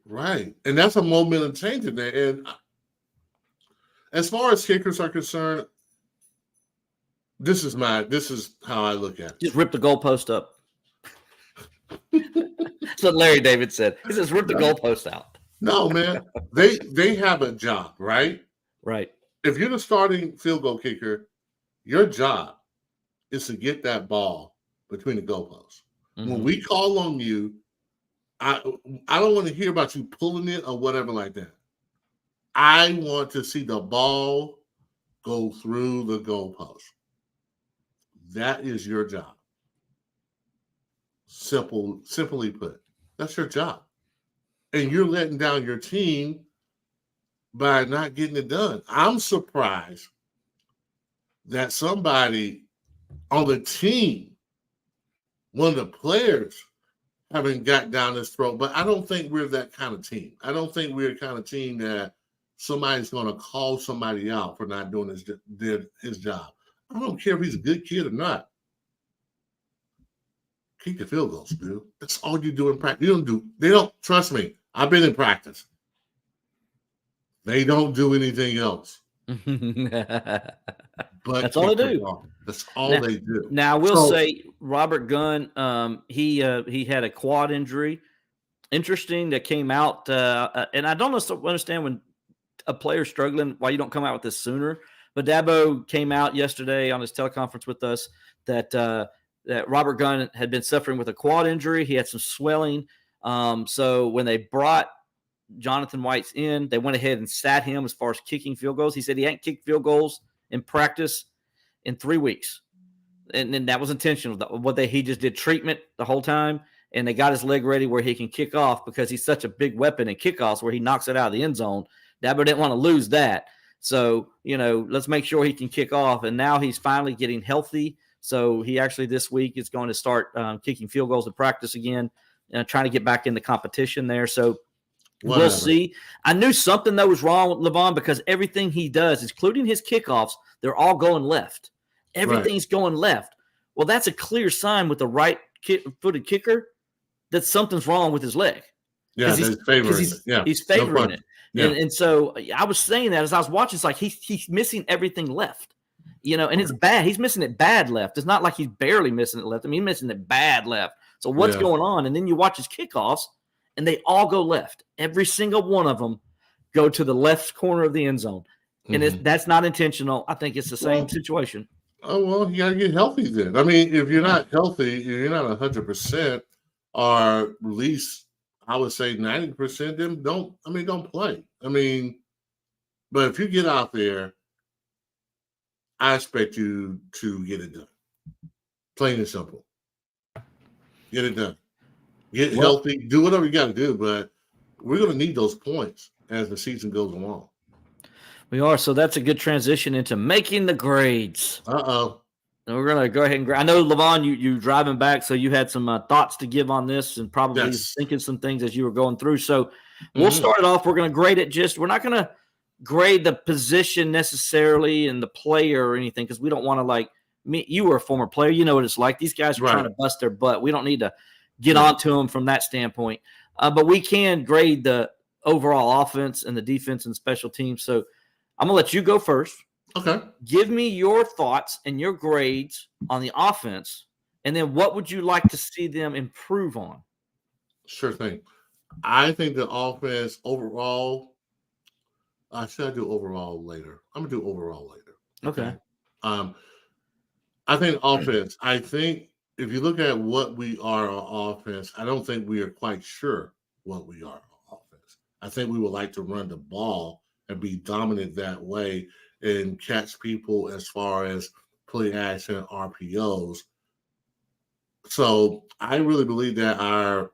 Right. And that's a momentum change in there. And as far as kickers are concerned, this is how I look at it. Just rip the goalpost up. That's what Larry David said. He says, rip the goalpost out. No, man. They have a job, right? Right. If you're the starting field goal kicker, your job is to get that ball between the goalposts. Mm-hmm. When we call on you, I don't want to hear about you pulling it or whatever like that. I want to see the ball go through the goalpost. That is your job. Simply put, that's your job. And you're letting down your team by not getting it done. I'm surprised that somebody on the team, one of the players, haven't got down his throat. But I don't think we're that kind of team. I don't think we're the kind of team that somebody's going to call somebody out for not doing his job. I don't care if he's a good kid or not. Kick the field goals, dude. That's all you do in practice. They don't, trust me, I've been in practice. They don't do anything else. But that's all they do. That's all they do. Now, I will say, Robert Gunn, he had a quad injury. Interesting that came out, and I don't understand when a player's struggling why you don't come out with this sooner. But Dabo came out yesterday on his teleconference with us that Robert Gunn had been suffering with a quad injury. He had some swelling. So when they brought Jonathan White's in, they went ahead and sat him as far as kicking field goals. He said he hadn't kicked field goals in practice in 3 weeks. And that was intentional. He just did treatment the whole time, and they got his leg ready where he can kick off because he's such a big weapon in kickoffs where he knocks it out of the end zone. Dabo didn't want to lose that. So, let's make sure he can kick off. And now he's finally getting healthy. So he actually this week is going to start kicking field goals in practice again, trying to get back in the competition there. So We'll see. I knew something that was wrong with Levon because everything he does, including his kickoffs, they're all going left. Everything's going left. Well, that's a clear sign with the right-footed kicker that something's wrong with his leg. Yeah, he's favoring it. Yeah, he's favoring it. Yeah. And so I was saying that as I was watching, it's like he's missing everything left. And it's bad. He's missing it bad left. It's not like he's barely missing it left. I mean, he's missing it bad left. So what's going on? And then you watch his kickoffs, and they all go left. Every single one of them go to the left corner of the end zone. And that's not intentional. I think it's the same situation. Oh, well, you got to get healthy then. I mean, if you're not healthy, you're not 100%, or at least I would say 90%, then don't play. I mean, but if you get out there, I expect you to get it done. Plain and simple. Get it done. Get healthy. Do whatever you got to do, but we're going to need those points as the season goes along. We are. So that's a good transition into making the grades. Uh-oh. And we're going to go ahead and grade. I know, Levon, you driving back, so you had some thoughts to give on this and probably thinking some things as you were going through. So we'll start it off. We're going to grade it we're not going to grade the position necessarily and the player or anything because we don't want to you were a former player. You know what it's like. These guys are trying to bust their butt. We don't need to get onto them from that standpoint. But we can grade the overall offense and the defense and special teams. So I'm going to let you go first. Okay. Give me your thoughts and your grades on the offense, and then what would you like to see them improve on? Sure thing. I think the offense overall, should I do overall later? I'm going to do overall later. Okay. I think offense, if you look at what we are on offense, I don't think we are quite sure what we are on offense. I think we would like to run the ball and be dominant that way and catch people as far as play action and RPOs. So I really believe that our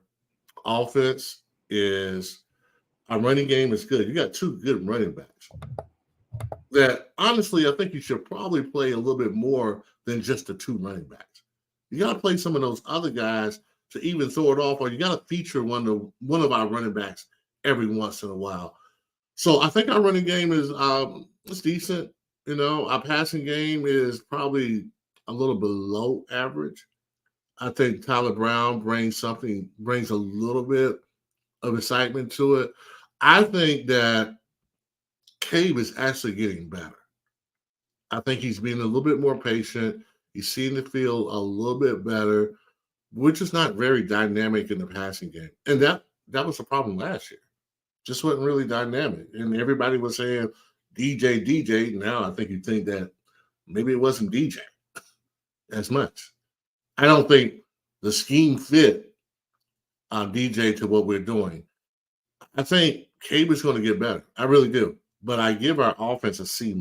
offense our running game is good. You got two good running backs that honestly, I think you should probably play a little bit more than just the two running backs. You got to play some of those other guys to even throw it off, or you got to feature one of our running backs every once in a while. So I think our running game is it's decent. Our passing game is probably a little below average. I think Tyler Brown brings a little bit of excitement to it. I think that Cave is actually getting better. I think he's being a little bit more patient. He's seeing the field a little bit better, which is not very dynamic in the passing game. And that was the problem last year. Just wasn't really dynamic. And everybody was saying, DJ. Now I think you think that maybe it wasn't DJ as much. I don't think the scheme fit DJ to what we're doing. I think Cave is going to get better. I really do. But I give our offense a C-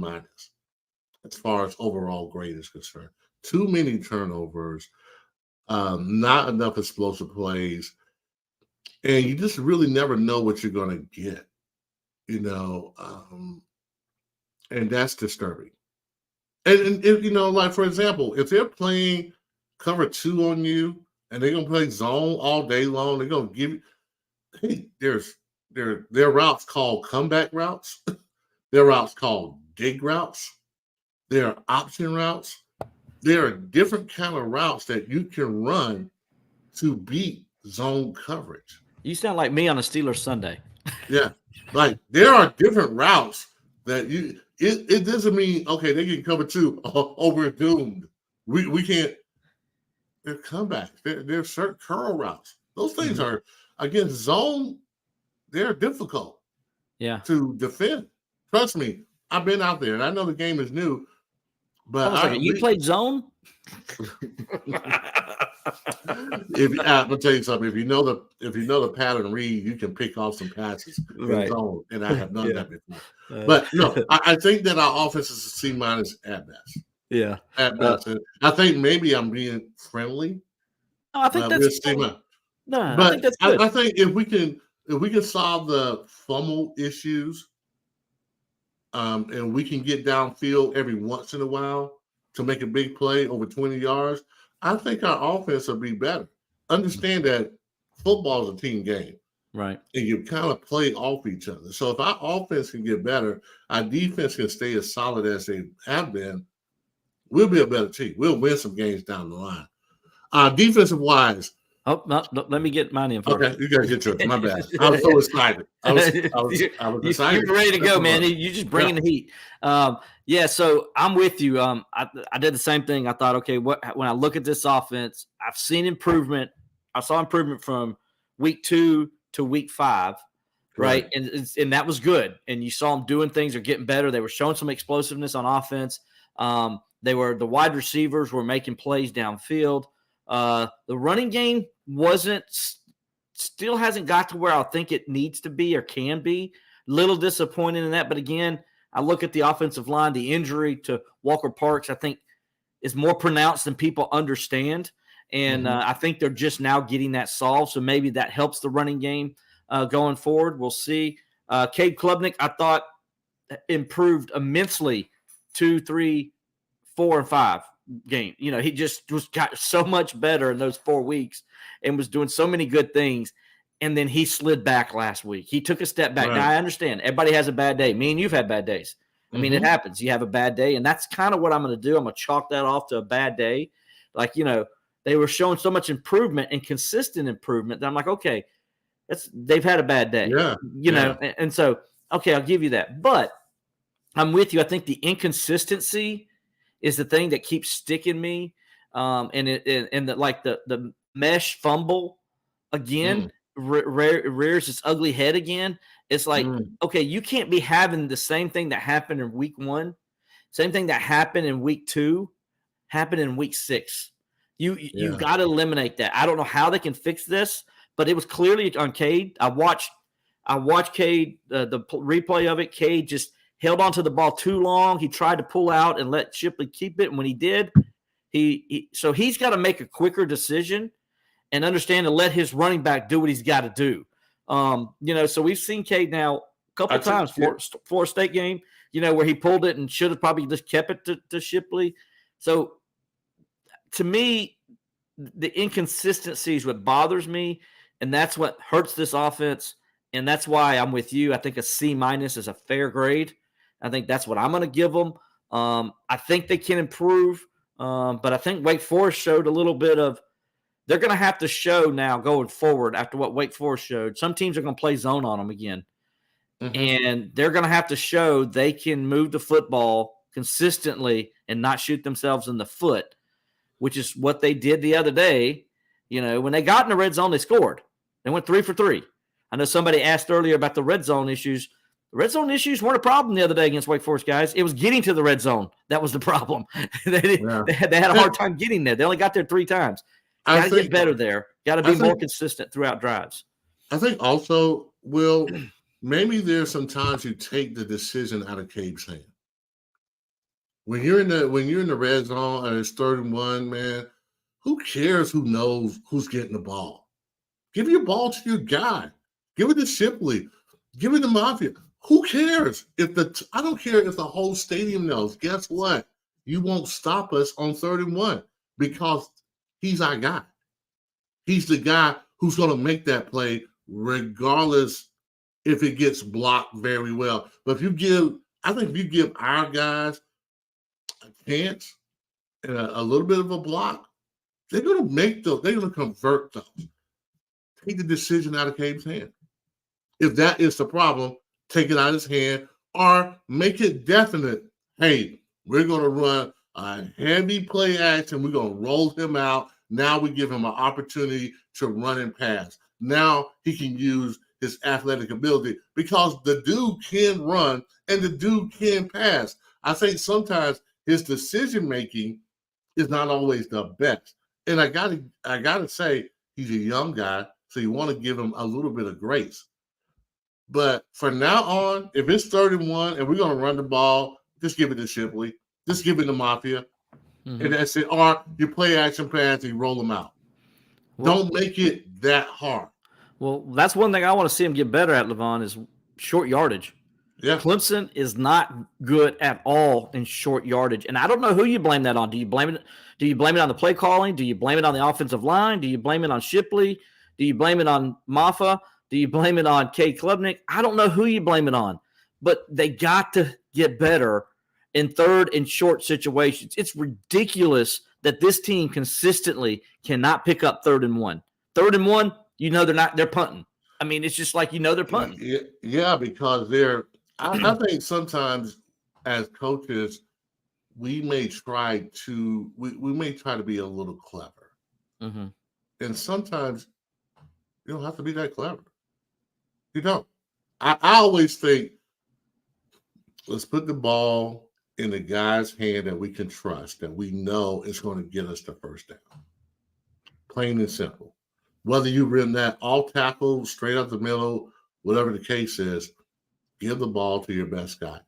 as far as overall grade is concerned. Too many turnovers, not enough explosive plays, and you just really never know what you're going to get, and that's disturbing. And like, for example, if they're playing cover 2 on you and they're going to play zone all day long, they're going to give you, hey, there are routes called comeback routes. There are routes called dig routes. There are option routes. There are different kind of routes that you can run to beat zone coverage. You sound like me on a Steelers Sunday. Yeah. Like, there are different routes that it doesn't mean, okay, they can cover 2. Oh, we're doomed. We can't. They're comebacks. They're certain curl routes. Those things are, against zone, they're difficult to defend. Trust me, I've been out there, and I know the game is new. But you played zone? I'll tell you something. If you know the pattern read, you can pick off some passes in zone, and I have done that before. But no, I think that our offense is a C- at best. Yeah, at best. I think maybe I'm being friendly. No, I think that's good. No, but I think that's good. I think if we can solve the fumble issues. And we can get downfield every once in a while to make a big play over 20 yards, I think our offense will be better. Understand that football is a team game. Right. And you kind of play off each other. So if our offense can get better, our defense can stay as solid as they have been, we'll be a better team. We'll win some games down the line. Defensive wise. Oh, no, let me get mine in first. Okay, you gotta get yours. My bad. I was so excited. I was excited. You're ready to go, man. You just bringing the heat. Yeah. So I'm with you. I did the same thing. I thought, okay, when I look at this offense, I've seen improvement. I saw improvement from week 2 to week 5, right? And that was good. And you saw them doing things or getting better. They were showing some explosiveness on offense. The wide receivers were making plays downfield. The running game still hasn't got to where I think it needs to be or can be. Little disappointed in that. But again, I look at the offensive line, the injury to Walker Parks, I think is more pronounced than people understand. And I think they're just now getting that solved. So maybe that helps the running game going forward. We'll see. Cade Klubnik, I thought improved immensely 2, 3, 4, and 5 game. He just got so much better in those 4 weeks and was doing so many good things. And then he slid back last week. He took a step back. Right. Now, I understand. Everybody has a bad day. Me and you've had bad days. I mean, it happens. You have a bad day, and that's kind of what I'm going to do. I'm going to chalk that off to a bad day. Like, they were showing so much improvement and consistent improvement that I'm like, okay, they've had a bad day. Yeah. And so, okay, I'll give you that. But I'm with you. I think the inconsistency is the thing that keeps sticking me. And the mesh fumble again rears its ugly head again. It's like, okay, you can't be having the same thing that happened in week 1, same thing that happened in week 2, happened in week 6. You've got to eliminate that. I don't know how they can fix this, but it was clearly on Cade. I watched Cade, the replay of it. Cade just held onto the ball too long. He tried to pull out and let Shipley keep it. And when he did, so he's got to make a quicker decision and understand to let his running back do what he's got to do. So we've seen Cade now a couple of times, Florida State game, where he pulled it and should have probably just kept it to Shipley. So to me, the inconsistency is what bothers me, and that's what hurts this offense. And that's why I'm with you. I think a C- is a fair grade. I think that's what I'm going to give them. I think they can improve, but I think Wake Forest showed a little bit of they're going to have to show now going forward after what Wake Forest showed. Some teams are going to play zone on them again, and they're going to have to show they can move the football consistently and not shoot themselves in the foot, which is what they did the other day. When they got in the red zone, they scored. They went 3 for 3. I know somebody asked earlier about the red zone issues. The red zone issues weren't a problem the other day against Wake Forest, guys. It was getting to the red zone. That was the problem. They had a hard time getting there. They only got there 3 times. Got to get better there. Got to be more consistent throughout drives. I think also, Will, maybe there's some times you take the decision out of Cade's hand. When you're in the red zone and it's 3rd and 1, man, who cares who knows who's getting the ball? Give your ball to your guy. Give it to Shipley. Give it to Mafia. Who cares? I don't care if the whole stadium knows. Guess what? You won't stop us on 3rd and 1 because he's our guy. He's the guy who's going to make that play regardless if it gets blocked very well. But if you give our guys a chance and a little bit of a block, they're going to convert those. Take the decision out of Cade's hand. If that is the problem, take it out of his hand or make it definite. Hey, we're going to run a heavy play action. We're going to roll him out. Now we give him an opportunity to run and pass. Now he can use his athletic ability because the dude can run and the dude can pass. I think sometimes his decision-making is not always the best. And I gotta say, he's a young guy, so you want to give him a little bit of grace. But from now on, if it's 3rd and 1 and we're going to run the ball, just give it to Shipley. Just give it to Mafia. And that's it. Or you play action pass and you roll them out. Don't make it that hard. Well, that's one thing I want to see him get better at, Levon, is short yardage. Yeah. Clemson is not good at all in short yardage. And I don't know who you blame that on. Do you blame it on the play calling? Do you blame it on the offensive line? Do you blame it on Shipley? Do you blame it on Maffa? Do you blame it on Cade Klubnik? I don't know who you blame it on, but they got to get better in third and short situations. It's ridiculous that this team consistently cannot pick up 3rd and 1. 3rd and 1, they're punting. I mean, it's just like they're punting. Yeah, because I think sometimes as coaches, we may try to be a little clever. Mm-hmm. And sometimes you don't have to be that clever. You don't. I always think, let's put the ball in the guy's hand that we can trust, that we know is going to get us the first down. Plain and simple. Whether you run that all tackle, straight up the middle, whatever the case is, give the ball to your best guy.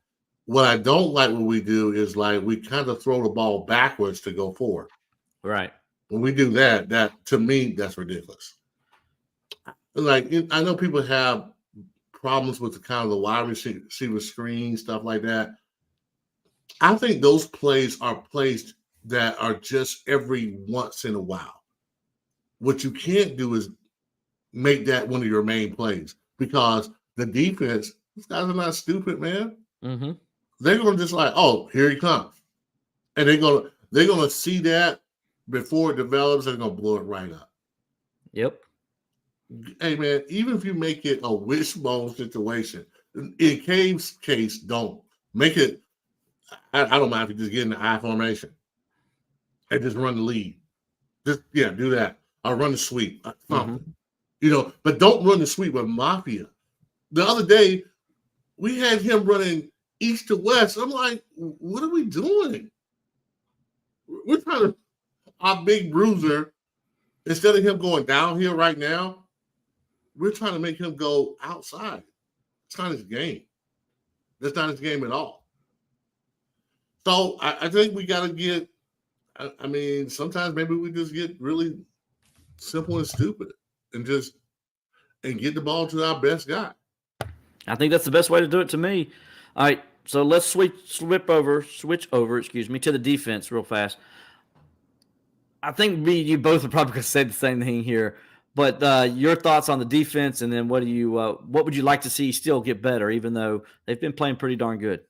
What I don't like what we do is we kind of throw the ball backwards to go forward. Right. When we do that to me, that's ridiculous. I know people have problems with the kind of the wide receiver screen, stuff like that. I think those plays are plays that are just every once in a while. What you can't do is make that one of your main plays, because the defense, these guys are not stupid, man. Mm-hmm. They're going to just oh, here he comes. And they're going to see that before it develops, and they're going to blow it right up. Yep. Hey, man, even if you make it a wishbone situation, in Cade's case, don't. Make it, I don't mind if you just get in the I formation and just run the lead. Just, do that. I'll run the sweep. But don't run the sweep with Mafia. The other day, we had him running east to west. I'm like, what are we doing? We're trying to, our big bruiser, instead of him going downhill right now, we're trying to make him go outside. It's not his game. That's not his game at all. So I think we got to get, sometimes maybe we just get really simple and stupid and get the ball to our best guy. I think that's the best way to do it to me. All right, so let's switch over, to the defense real fast. I think you both are probably going to say the same thing here, but your thoughts on the defense, and then what would you like to see still get better, even though they've been playing pretty darn good?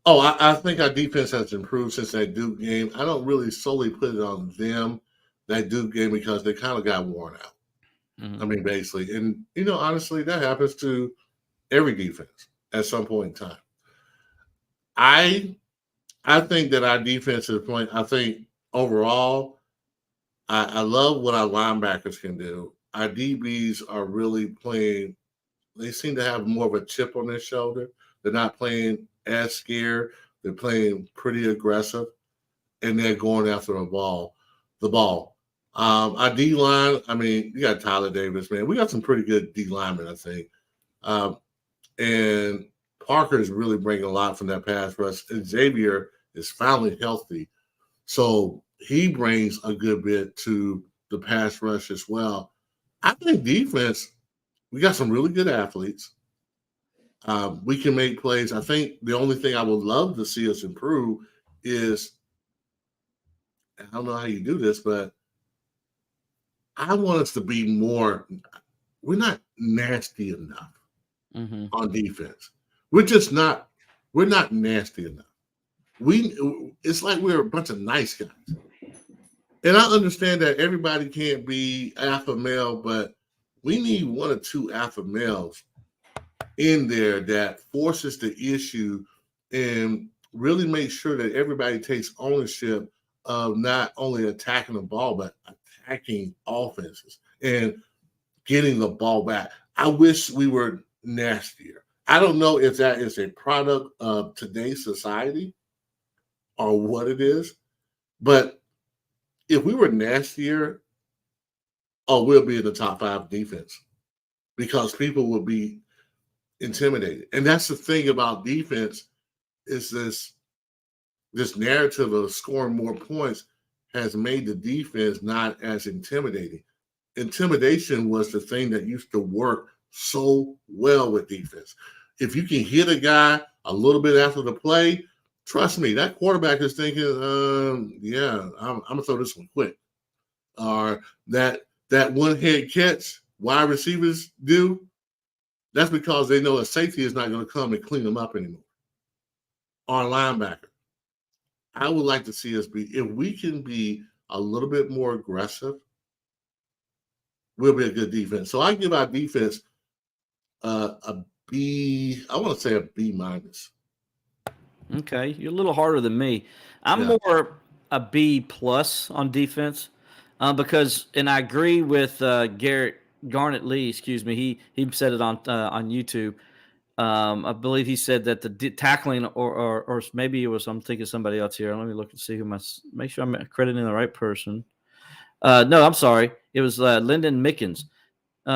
Oh, I think our defense has improved since that Duke game. I don't really solely put it on them, that Duke game, because they kind of got worn out. Mm-hmm. Basically. And, honestly, that happens to every defense at some point in time. I think that our defense is playing. I think overall, I love what our linebackers can do. Our DBs are really playing. They seem to have more of a chip on their shoulder. They're not playing as scared. They're playing pretty aggressive, and they're going after the ball. Our D line, you got Tyler Davis, man. We got some pretty good D linemen, I think. And Parker is really bringing a lot from that pass rush. And Xavier is finally healthy, so he brings a good bit to the pass rush as well. I think defense, we got some really good athletes. We can make plays. I think the only thing I would love to see us improve is, I don't know how you do this, but I want us to be more, we're not nasty enough on defense. We're not nasty enough. It's like we're a bunch of nice guys. And I understand that everybody can't be alpha male, but we need one or two alpha males in there that forces the issue and really make sure that everybody takes ownership of not only attacking the ball, but attacking offenses and getting the ball back. I wish we were nastier. I don't know if that is a product of today's society or what it is, but if we were nastier, we'll be in the top 5 defense, because people will be intimidated. And that's the thing about defense, is this narrative of scoring more points has made the defense not as intimidating. Intimidation was the thing that used to work so well with defense. If you can hit a guy a little bit after the play, trust me, that quarterback is thinking, I'm going to throw this one quick. Or that one head catch, wide receivers do, that's because they know a safety is not going to come and clean them up anymore. Or a linebacker. I would like to see us if we can be a little bit more aggressive, we'll be a good defense. So I give our defense a B. I want to say a B minus. Okay, you're a little harder than me. I'm more a B plus on defense because, and I agree with Garnett Lee. Excuse me. He said it on YouTube. I Bleav he said that the tackling, or maybe it was, I'm thinking somebody else here. Let me look and see make sure I'm crediting the right person. No, I'm sorry. It was Lyndon Mickens.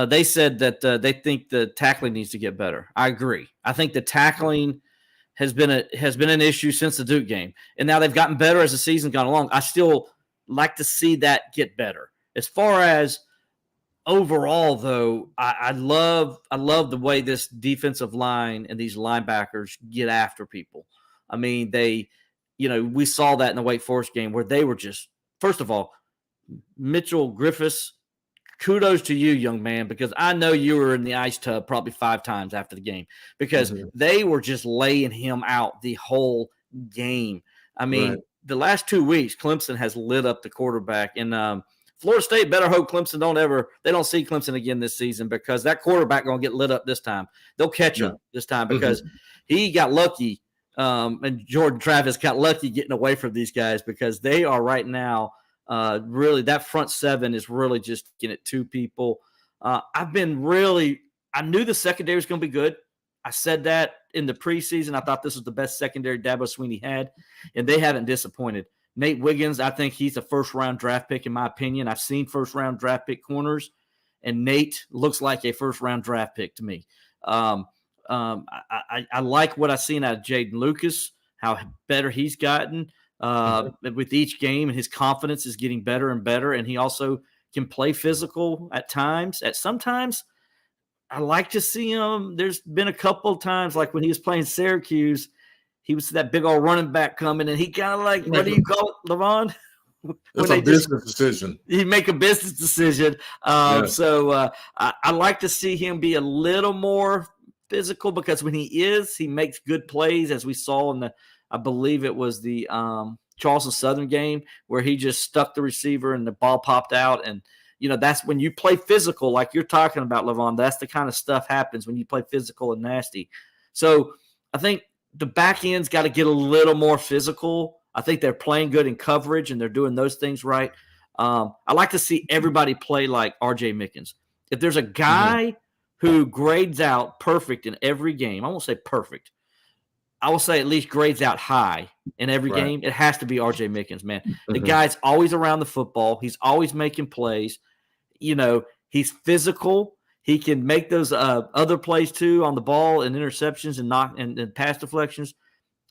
They said that they think the tackling needs to get better. I agree. I think the tackling has been an issue since the Duke game, and now they've gotten better as the season's gone along. I still like to see that get better. As far as overall, though, I love the way this defensive line and these linebackers get after people. I mean, we saw that in the Wake Forest game where they were just, first of all, Mitchell Griffiths, kudos to you, young man, because I know you were in the ice tub probably 5 times after the game because they were just laying him out the whole game. I mean, the last 2 weeks, Clemson has lit up the quarterback, and Florida State better hope Clemson don't see Clemson again this season, because that quarterback going to get lit up this time. They'll catch him this time because he got lucky, and Jordan Travis got lucky getting away from these guys, because they are right now really, that front 7 is really just getting at 2 people. I knew the secondary was going to be good. I said that in the preseason. I thought this was the best secondary Dabo Swinney had, and they haven't disappointed. Nate Wiggins, I think he's a first-round draft pick, in my opinion. I've seen first-round draft pick corners, and Nate looks like a first-round draft pick to me. I like what I've seen out of Jaden Lucas, how better he's gotten with each game, and his confidence is getting better and better, and he also can play physical at times. Sometimes I like to see him. There's been a couple of times, like when he was playing Syracuse, he was that big old running back coming, and he kind of like, what do you call it, Levon? It's a business decision. He make a business decision. So I like to see him be a little more physical, because when he makes good plays, as we saw in I Bleav it was the Charleston Southern game, where he just stuck the receiver and the ball popped out. And, that's when you play physical, like you're talking about, Levon. That's the kind of stuff happens when you play physical and nasty. So I think the back end's got to get a little more physical. I think they're playing good in coverage, and they're doing those things right. I like to see everybody play like R.J. Mickens. If there's a guy who grades out perfect in every game, I won't say perfect, I will say at least grades out high in every game, it has to be R.J. Mickens, man. The guy's always around the football. He's always making plays. He's physical. He can make those other plays too on the ball, and interceptions and pass deflections.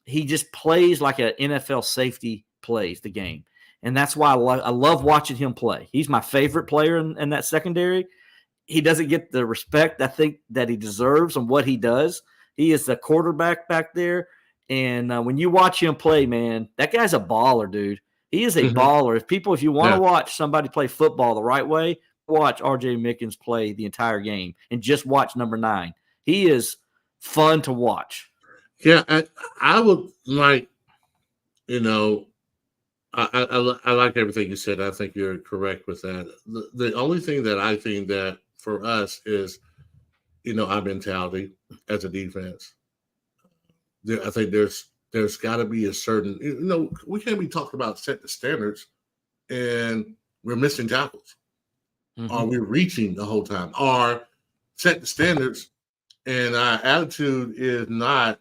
He just plays like an NFL safety plays the game. And that's why I love watching him play. He's my favorite player in that secondary. He doesn't get the respect I think that he deserves on what he does. He is the quarterback back there. And when you watch him play, man, that guy's a baller, dude. He is a baller. If you want to watch somebody play football the right way, watch R.J. Mickens play the entire game and just watch number 9. He is fun to watch. Yeah, I would like, I like everything you said. I think you're correct with that. The only thing that I think that for us is, our mentality as a defense. I think there's got to be a certain, we can't be talking about set the standards and we're missing tackles. Are we reaching the whole time? Or set the standards and our attitude is not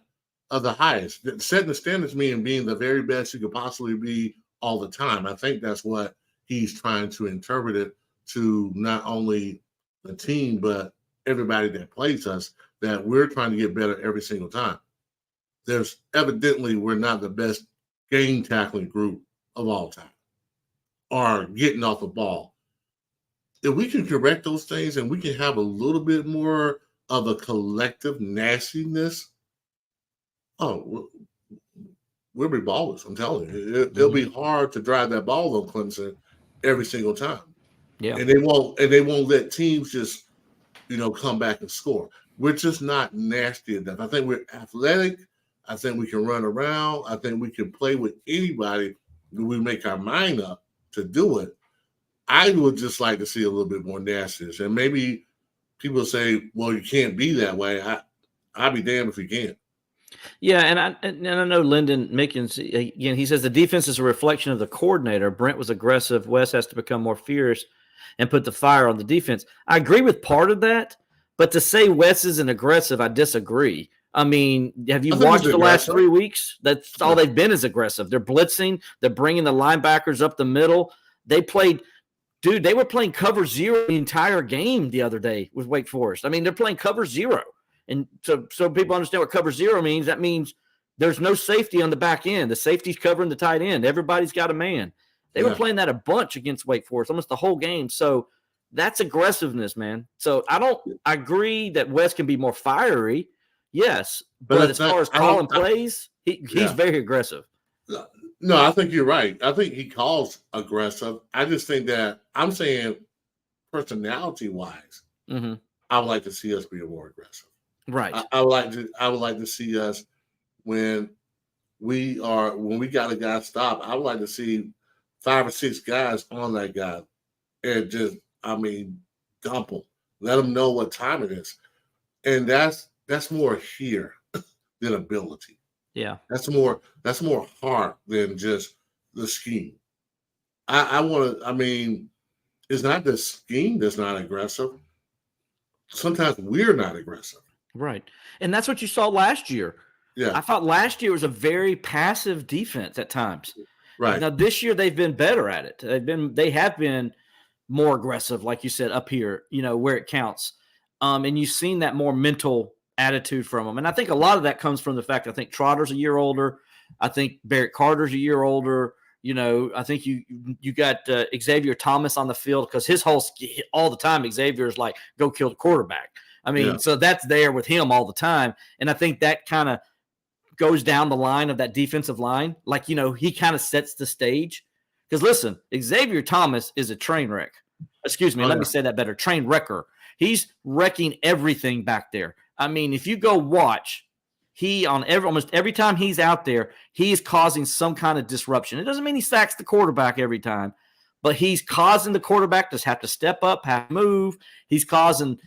of the highest. Setting the standards mean being the very best you could possibly be all the time. I think that's what he's trying to interpret it to, not only the team, but everybody that plays us, that we're trying to get better every single time. We're not the best game tackling group of all time or getting off the ball. If we can correct those things and we can have a little bit more of a collective nastiness, we'll be ballers. I'm telling you, it'll be hard to drive that ball on Clemson every single time. Yeah, and they won't let teams just come back and score. We're just not nasty enough. I think we're athletic. I think we can run around. I think we can play with anybody when we make our mind up to do it. I would just like to see a little bit more nastiness. And maybe people say, well, you can't be that way. I'll be damned if you can. Yeah, and I know Lyndon Mickens, again, he says the defense is a reflection of the coordinator. Brent was aggressive. Wes has to become more fierce and put the fire on the defense. I agree with part of that, but to say Wes isn't aggressive, I disagree. I mean, have you watched the last 3 weeks? That's all they've been is aggressive. They're blitzing. They're bringing the linebackers up the middle. They were playing cover zero the entire game the other day with Wake Forest. I mean, they're playing cover zero. And so people understand what cover zero means. That means there's no safety on the back end. The safety's covering the tight end. Everybody's got a man. They were playing that a bunch against Wake Forest, almost the whole game. So that's aggressiveness, man. So I agree that Wes can be more fiery. Yes. But as far as calling plays, he's very aggressive. No, I think you're right. I think he calls aggressive. I just think that I'm saying personality-wise, I would like to see us be more aggressive. Right. I would like to see us when we got a guy stopped. I would like to see 5 or 6 guys on that guy and just, dump him. Let them know what time it is. And that's more here than ability. Yeah. That's more heart than just the scheme. It's not the scheme that's not aggressive. Sometimes we're not aggressive. Right. And that's what you saw last year. Yeah. I thought last year was a very passive defense at times. Right. Now this year they've been better at it. They have been more aggressive, like you said, up here, where it counts. And you've seen that more mental attitude from them. And I think a lot of that comes from the fact I think Trotter's a year older. I think Barrett Carter's a year older. I think you got Xavier Thomas on the field because his all the time Xavier is like, go kill the quarterback. So that's there with him all the time. And I think that kind of goes down the line of that defensive line. Like, he kind of sets the stage. Because listen, Xavier Thomas is a train wreck. Excuse me, let me say that better. Train wrecker. He's wrecking everything back there. If you go watch, almost every time he's out there, he's causing some kind of disruption. It doesn't mean he sacks the quarterback every time, but he's causing the quarterback to have to step up, have to move. He's causing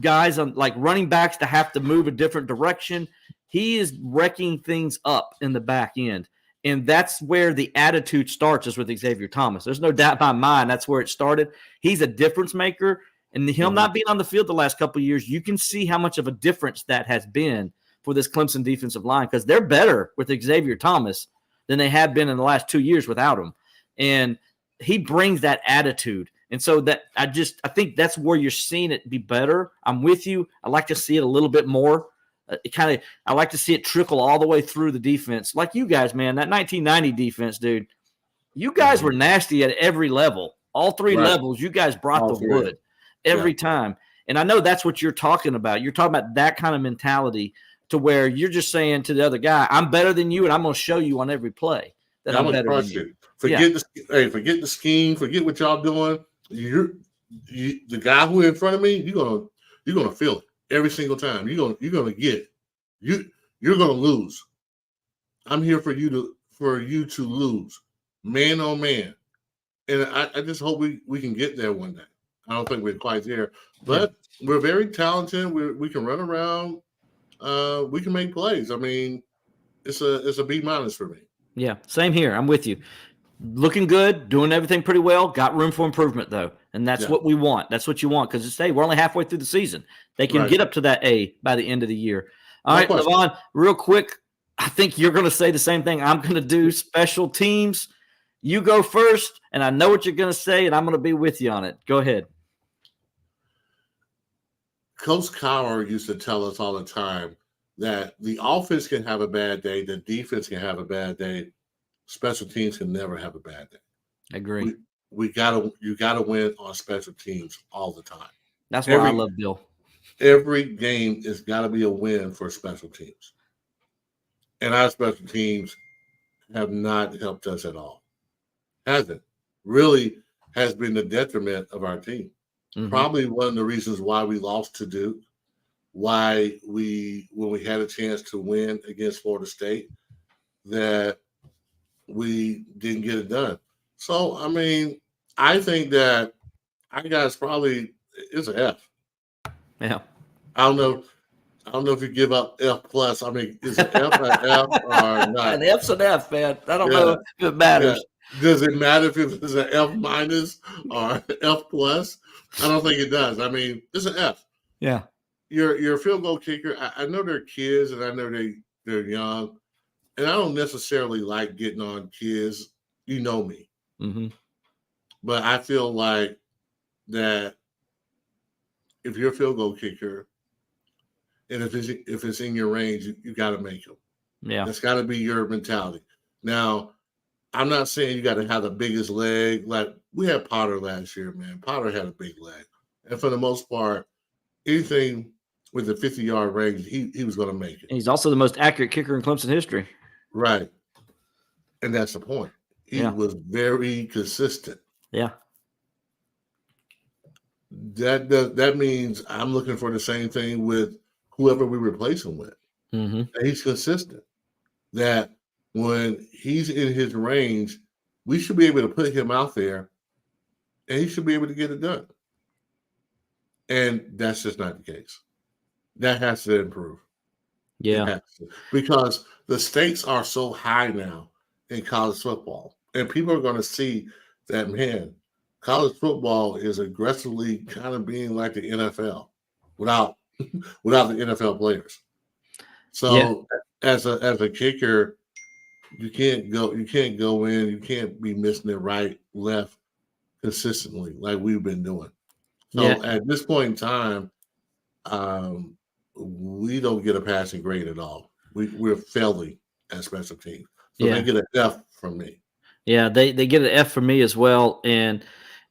guys on like running backs to have to move a different direction. He is wrecking things up in the back end. And that's where the attitude starts, is with Xavier Thomas. There's no doubt in my mind that's where it started. He's a difference maker. And him not being on the field the last couple of years, you can see how much of a difference that has been for this Clemson defensive line, because they're better with Xavier Thomas than they have been in the last 2 years without him. And he brings that attitude. And so that I think that's where you're seeing it be better. I'm with you. I like to see it a little bit more. I like to see it trickle all the way through the defense. Like you guys, man, that 1990 defense, dude, you guys were nasty at every level. All 3 levels, you guys brought the wood every time. And I know that's what you're talking about. You're talking about that kind of mentality to where you're just saying to the other guy, I'm better than you, and I'm going to show you on every play that I'm better than you. Forget the scheme. Forget what y'all doing. The guy who in front of me, you're gonna feel it every single time. You're gonna get it. You're gonna lose. I'm here for you to lose, man on man. And I just hope we can get there one day. I don't think we're quite there, but we're very talented. We can run around. We can make plays. It's a B- for me. Yeah, same here. I'm with you. Looking good, doing everything pretty well. Got room for improvement though, and that's what we want. That's what you want, because we're only halfway through the season. They can get up to that A by the end of the year. All right, Levon, real quick. I think you're going to say the same thing I'm going to do. Special teams. You go first, and I know what you're going to say, and I'm going to be with you on it. Go ahead. Coach Cowher used to tell us all the time that the offense can have a bad day, the defense can have a bad day, special teams can never have a bad day. I agree. You gotta win on special teams all the time. That's why I love Bill. Every game has got to be a win for special teams, and our special teams have not helped us at all. Hasn't really has been the detriment of our team. Probably one of the reasons why we lost to Duke, when we had a chance to win against Florida State, that we didn't get it done. So, I mean, I think that I guys probably it's an F. Yeah. I don't know if you give up F plus. I mean, is it F an F or not? An F's an F, man. I don't know if it matters. Yeah. Does it matter if it's an F minus or F plus? I don't think it does. I mean, it's an F. Yeah. You're a field goal kicker. I know they're kids and I know they're young. And I don't necessarily like getting on kids. You know me. But I feel like that if you're a field goal kicker and if it's in your range, you got to make them. Yeah. That's got to be your mentality. Now, I'm not saying you got to have the biggest leg. Like we had Potter last year, man. Potter had a big leg. And for the most part, anything with the 50-yard range, he was going to make it. And he's also the most accurate kicker in Clemson history. Right. And that's the point. He was very consistent. Yeah. That means I'm looking for the same thing with whoever we replace him with. And he's consistent. That when he's in his range, we should be able to put him out there and he should be able to get it done. And that's just not the case. That has to improve. Yeah. Because the stakes are so high now in college football. And people are going to see that, man, college football is aggressively kind of being like the NFL without the NFL players. So as a kicker, you can't go in, you can't be missing it right, left consistently like we've been doing. So at this point in time, we don't get a passing grade at all. We're failing at special teams. So they get an F from me. Yeah, they get an F from me as well. And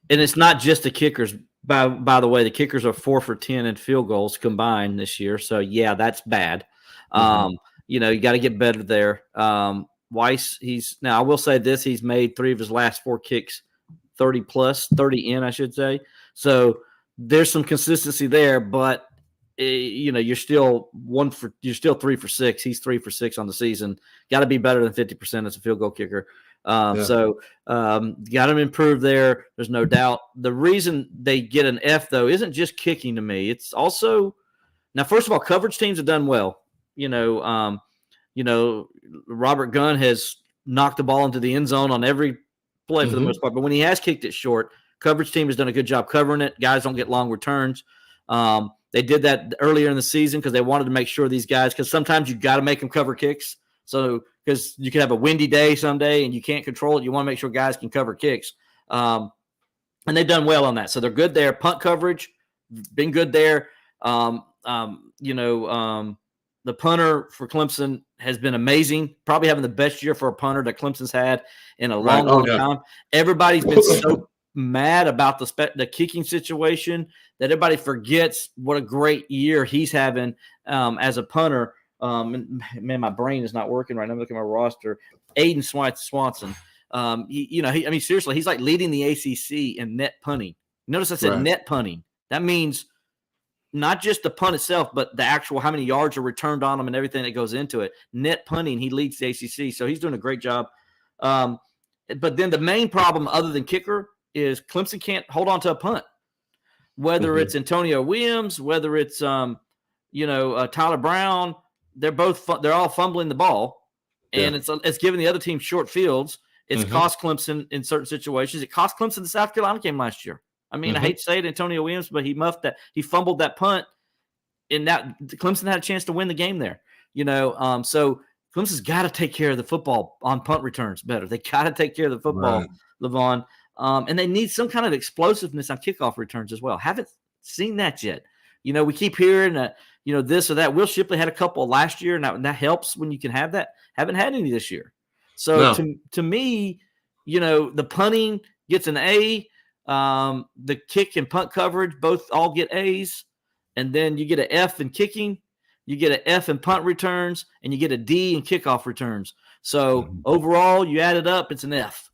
it's not just the kickers. By the way, the kickers are 4 for 10 in field goals combined this year. So that's bad. You got to get better there. Weiss, I will say this, he's made 3 of his last 4 kicks 30 in, I should say. So there's some consistency there, but you're still 3 for 6. He's 3 for 6 on the season. Got to be better than 50% as a field goal kicker. So got to improve there. There's no doubt. The reason they get an F though isn't just kicking to me. It's also now. First of all, coverage teams have done well. Robert Gunn has knocked the ball into the end zone on every play for the most part. But when he has kicked it short, coverage team has done a good job covering it. Guys don't get long returns. They did that earlier in the season because they wanted to make sure these guys, because sometimes you got to make them cover kicks. So because you could have a windy day someday and you can't control it, you want to make sure guys can cover kicks. And they've done well on that. So they're good there. Punt coverage, been good there. The punter for Clemson has been amazing. Probably having the best year for a punter that Clemson's had in a long time. Everybody's been so mad about the kicking situation that everybody forgets what a great year he's having as a punter. Man, my brain is not working right now. I'm looking at my roster. Aiden Swanson. Seriously, he's like leading the ACC in net punting. Notice I said net punting. That means not just the punt itself, but the actual how many yards are returned on them and everything that goes into it. Net punting, he leads the ACC, so he's doing a great job. But then the main problem, other than kicker, is Clemson can't hold on to a punt. Whether it's Antonio Williams, whether it's Tyler Brown, they're all fumbling the ball, and it's giving the other team short fields. It's cost Clemson in certain situations. It cost Clemson the South Carolina game last year. I mean, I hate to say it, Antonio Williams, but he muffed that. He fumbled that punt, and that Clemson had a chance to win the game there. So Clemson's got to take care of the football on punt returns better. They got to take care of the football, Levon, and they need some kind of explosiveness on kickoff returns as well. Haven't seen that yet. We keep hearing this or that. Will Shipley had a couple last year, and that helps when you can have that. Haven't had any this year. So to me, the punting gets an A. The kick and punt coverage both all get A's, and then you get an F in kicking, you get an F in punt returns, and you get a D in kickoff returns. So overall, you add it up, it's an F.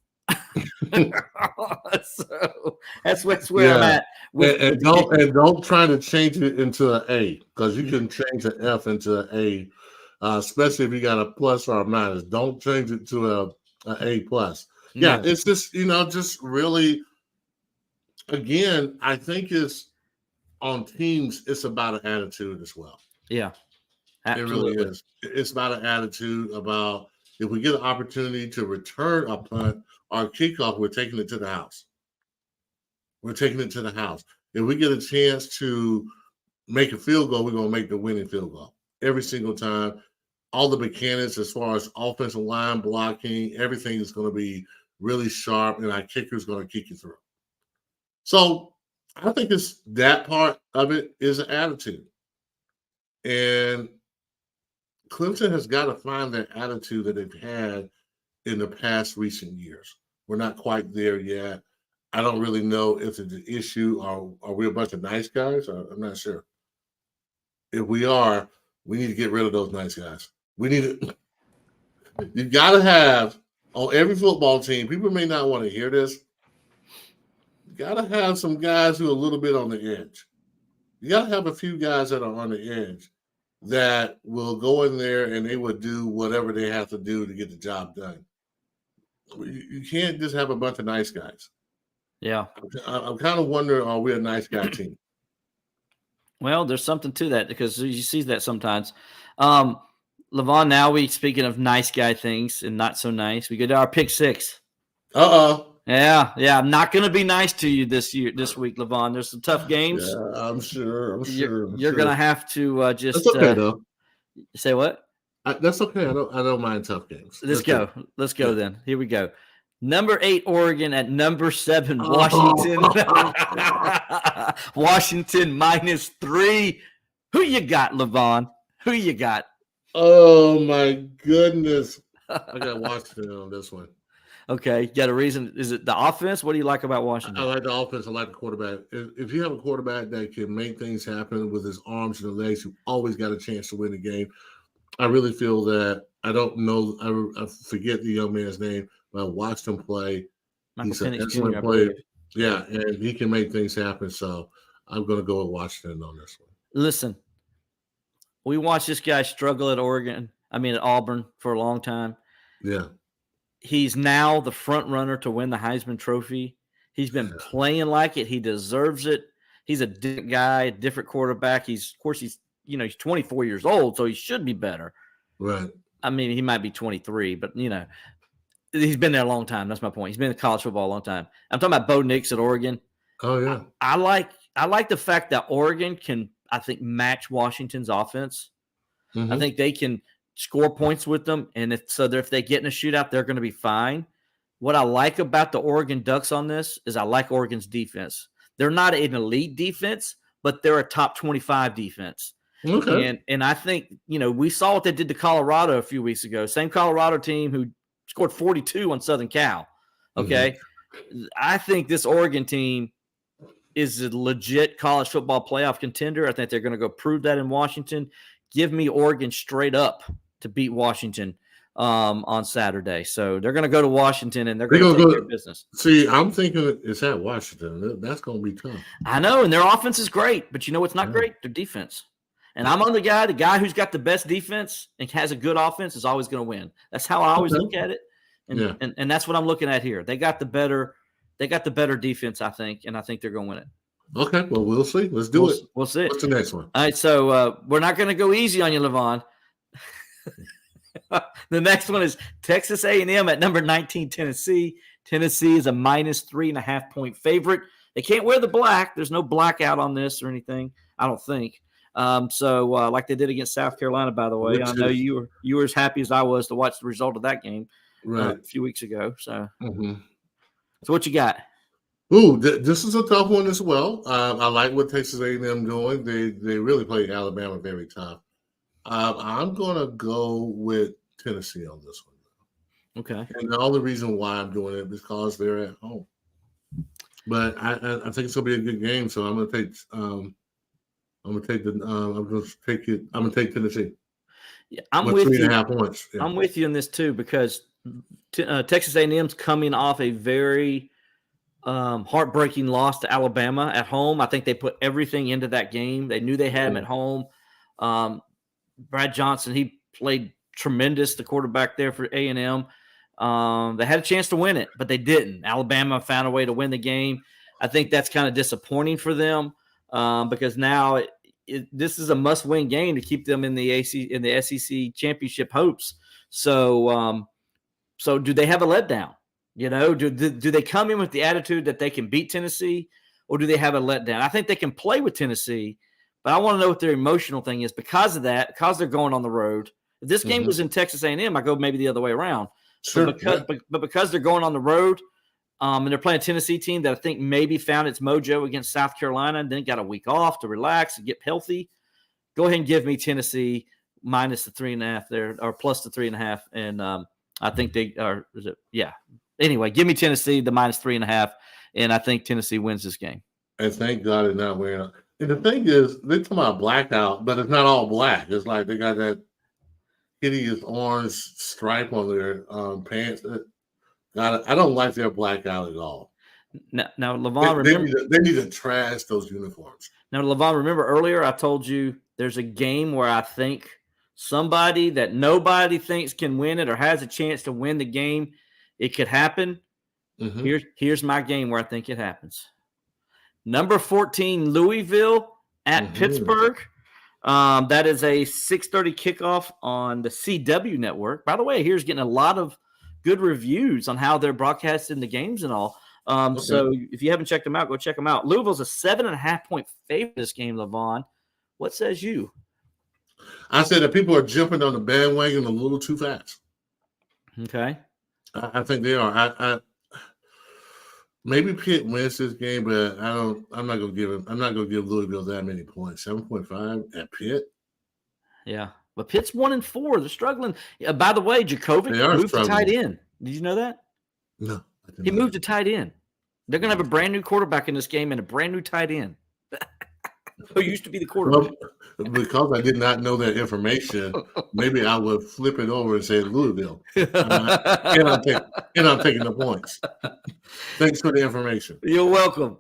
So that's where I'm at don't try to change it into an A, because you can change an F into an A, especially if you got a plus or a minus. Don't change it to an A plus. Yeah, it's just just really, again, I think it's on teams. It's about an attitude as well. Yeah, absolutely. It really is. It's about an attitude about, if we get an opportunity to return a punt or a kickoff, we're taking it to the house. We're taking it to the house. If we get a chance to make a field goal, we're going to make the winning field goal every single time. All the mechanics as far as offensive line blocking, everything is going to be really sharp, and our kicker is going to kick you through. So I think it's that part of it is an attitude. And Clemson has got to find that attitude that they've had in the past recent years. We're not quite there yet. I don't really know if it's an issue, or are we a bunch of nice guys? I'm not sure. If we are, we need to get rid of those nice guys. We need to. You got to have, on every football team, people may not want to hear this, you got to have some guys who are a little bit on the edge. You got to have a few guys that are on the edge that will go in there and they will do whatever they have to do to get the job done. You can't just have a bunch of nice guys. Yeah. I'm kind of wondering, are we a nice guy team? Well, there's something to that, because you see that sometimes. Levon, now speaking of nice guy things and not so nice, we go to our pick six. Uh-oh. Yeah. I'm not going to be nice to you this week, Levon. There's some tough games. Yeah, I'm sure. You're going to have to just. That's okay, though. Say what? That's okay. I don't mind tough games. Let's go then. Here we go. Number 8, Oregon at number 7, Washington. Washington -3. Who you got, Levon? Who you got? Oh, my goodness. I got Washington on this one. Okay. You got a reason? Is it the offense? What do you like about Washington? I like the offense. I like the quarterback. If you have a quarterback that can make things happen with his arms and legs, you always got a chance to win the game. I really feel that. I don't know. I forget the young man's name, but I watched him play. He's an excellent player. Yeah, and he can make things happen. So I'm going to go with Washington on this one. Listen, we watched this guy struggle at Auburn for a long time. Yeah. He's now the front runner to win the Heisman Trophy. He's been playing like it. He deserves it. He's a different guy, a different quarterback. He's 24 years old, so he should be better. Right. I mean, he might be 23, but he's been there a long time. That's my point. He's been in college football a long time. I'm talking about Bo Nix at Oregon. Oh yeah. I like the fact that Oregon can, I think, match Washington's offense. Mm-hmm. I think they can score points with them, and if they get in a shootout, they're going to be fine. What I like about the Oregon Ducks on this is I like Oregon's defense. They're not an elite defense, but they're a top 25 defense. Okay. And I think, we saw what they did to Colorado a few weeks ago. Same Colorado team who scored 42 on Southern Cal. Okay. Mm-hmm. I think this Oregon team is a legit college football playoff contender. I think they're going to go prove that in Washington. Give me Oregon straight up to beat Washington on Saturday. So they're going to go to Washington and they're going to take their business. See, I'm thinking it's at Washington. That's going to be tough. I know, and their offense is great, but what's not great? Their defense. And I'm on the guy who's got the best defense and has a good offense is always going to win. That's how I always look at it. And that's what I'm looking at here. They got the better defense, I think, and I think they're going to win it. Okay, well, we'll see. Let's do it. We'll see. What's the next one? All right, so we're not going to go easy on you, Levon. The next one is Texas A&M at number 19, Tennessee. Tennessee is a -3.5 point favorite. They can't wear the black. There's no blackout on this or anything, I don't think. So like they did against South Carolina, by the way. I know you were as happy as I was to watch the result of that game a few weeks ago. So, So what you got? Ooh, this is a tough one as well. I like what Texas A&M doing. They really played Alabama very tough. I'm going to go with Tennessee on this one. Okay. And the only reason why I'm doing it is because they're at home. But I think it's going to be a good game, so I'm going to take Tennessee. Yeah, I'm with you. 3.5 points. Yeah. I'm with you on this too because Texas A&M's coming off a very heartbreaking loss to Alabama at home. I think they put everything into that game. They knew they had him at home. Brad Johnson, he played tremendous, the quarterback there for A&M. They had a chance to win it, but they didn't. Alabama found a way to win the game. I think that's kind of disappointing for them because now this is a must-win game to keep them in the SEC championship hopes. So do they have a letdown? Do they come in with the attitude that they can beat Tennessee, or do they have a letdown? I think they can play with Tennessee, but I want to know what their emotional thing is because of that, because they're going on the road. If this game was in Texas A&M, I go maybe the other way around. Sure. But because they're going on the road and they're playing a Tennessee team that I think maybe found its mojo against South Carolina and then got a week off to relax and get healthy, go ahead and give me Tennessee minus the 3.5 there, or plus the 3.5. And I think they are – Anyway, give me Tennessee the minus 3.5, and I think Tennessee wins this game. And thank God it's not wearing out. And the thing is, they're talking about blackout, but it's not all black. It's like they got that hideous orange stripe on their pants. I don't like their blackout at all. Now Levon, they need to trash those uniforms. Now, Levon, remember earlier I told you there's a game where I think somebody that nobody thinks can win it or has a chance to win the game, it could happen. Here's my game where I think it happens. Number 14, Louisville at Pittsburgh. That is a 6:30 kickoff on the CW network. By the way, here's getting a lot of good reviews on how they're broadcasting the games and all. So if you haven't checked them out, go check them out. Louisville's a 7.5-point favorite this game, Levon. What says you? I said that people are jumping on the bandwagon a little too fast. Okay. I think they are. I maybe Pitt wins this game, but I'm not going to give Louisville that many points. 7.5 at Pitt. Yeah, but Pitt's 1-4. They're struggling. By the way, Djokovic moved to tight end. Did you know that? No, he moved to tight end. They're going to have a brand new quarterback in this game and a brand new tight end. Who used to be the quarterback. Well, because I did not know that information, maybe I would flip it over and say Louisville. And I'm taking the points. Thanks for the information. You're welcome.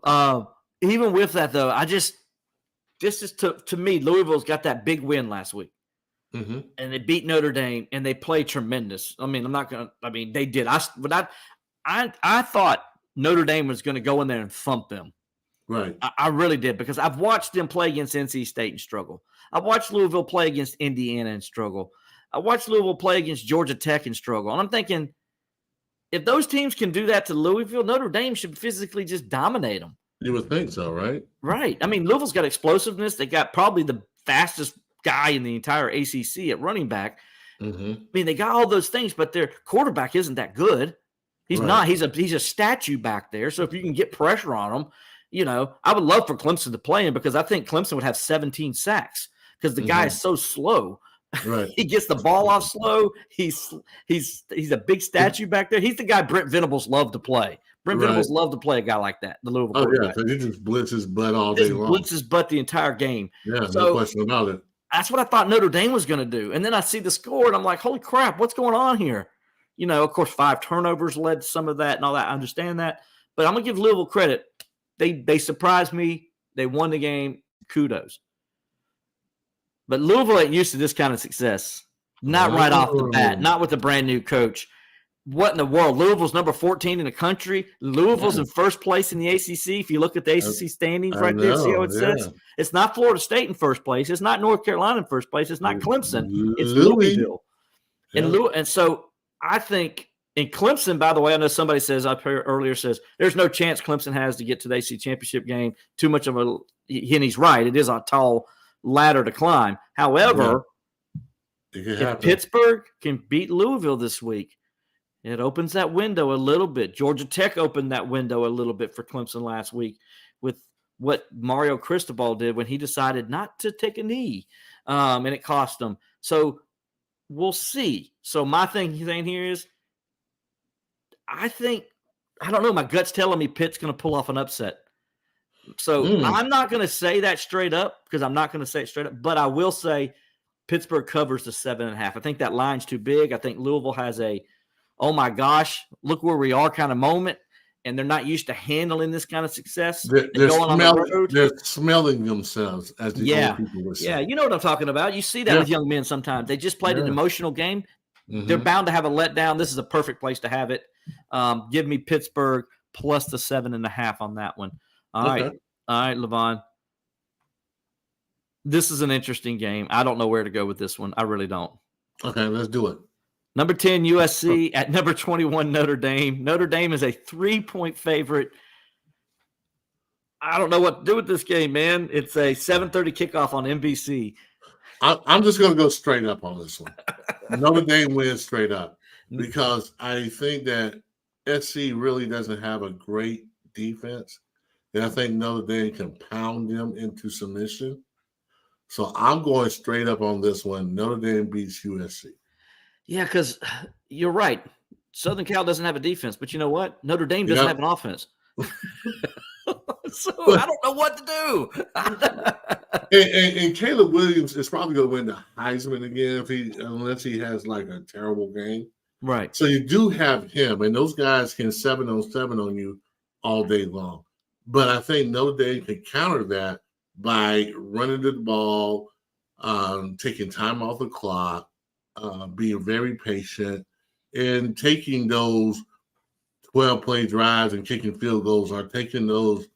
Even with that, though, this is to me, Louisville's got that big win last week. And they beat Notre Dame, and they played tremendous. I mean, they did. I thought Notre Dame was going to go in there and thump them. Right. I really did, because I've watched them play against NC State and struggle. I watched Louisville play against Indiana and struggle. I watched Louisville play against Georgia Tech and struggle. And I'm thinking, if those teams can do that to Louisville, Notre Dame should physically just dominate them. You would think so, right? Right. I mean, Louisville's got explosiveness. They got probably the fastest guy in the entire ACC at running back. I mean, they got all those things, but their quarterback isn't that good. He's not. He's a statue back there. So if you can get pressure on him, I would love for Clemson to play him, because I think Clemson would have 17 sacks because the guy is so slow. Right. He gets the ball off slow. He's a big statue back there. He's the guy Brent Venables loved to play. Brent Venables loved to play a guy like that, the Louisville quarterback. So he just blitz his butt all day long. Blitz his butt the entire game. Yeah, no question about it. That's what I thought Notre Dame was going to do. And then I see the score, and I'm like, holy crap, what's going on here? Of course, 5 turnovers led to some of that and all that. I understand that. But I'm going to give Louisville credit. They surprised me. They won the game. Kudos. But Louisville ain't used to this kind of success. Not right off the bat. Not with a brand new coach. What in the world? Louisville's number 14 in the country. Louisville's in first place in the ACC. If you look at the ACC standings right there, see how it says? It's not Florida State in first place. It's not North Carolina in first place. It's not Clemson. It's Louisville. Yeah. And so I think – in Clemson, by the way, I know somebody says up here earlier says there's no chance Clemson has to get to the ACC championship game. Too much of and he's right. It is a tall ladder to climb. However, if Pittsburgh can beat Louisville this week, it opens that window a little bit. Georgia Tech opened that window a little bit for Clemson last week with what Mario Cristobal did when he decided not to take a knee, and it cost them. So we'll see. So my thing here is, I don't know. My gut's telling me Pitt's going to pull off an upset. So I'm not going to say that straight up, because I'm not going to say it straight up. But I will say Pittsburgh covers the 7.5. I think that line's too big. I think Louisville has a, oh my gosh, look where we are kind of moment. and they're not used to handling this kind of success. They're, They're going on the road. they're smelling themselves, as the old people would say. Yeah, you know what I'm talking about. You see that with young men sometimes. They just played an emotional game. They're bound to have a letdown. This is a perfect place to have it. Give me Pittsburgh plus the 7.5 on that one. All right, Levon. This is an interesting game. I don't know where to go with this one. I really don't. Okay, let's do it. Number 10, USC at number 21, Notre Dame. Notre Dame is a 3-point favorite. I don't know what to do with this game, man. It's a 7:30 kickoff on NBC. I'm just going to go straight up on this one. Notre Dame wins straight up because I think that SC really doesn't have a great defense. And I think Notre Dame can pound them into submission. So I'm going straight up on this one. Notre Dame beats USC. Yeah, because you're right. Southern Cal doesn't have a defense, but you know what? Notre Dame doesn't have an offense. So I don't know what to do. and Caleb Williams is probably going to win the Heisman again unless he has like a terrible game. Right. So you do have him, and those guys can 7-on-7 on you all day long. But I think Notre Dame can counter that by running the ball, taking time off the clock, being very patient, and taking those 12-play drives and kicking field goals, or taking those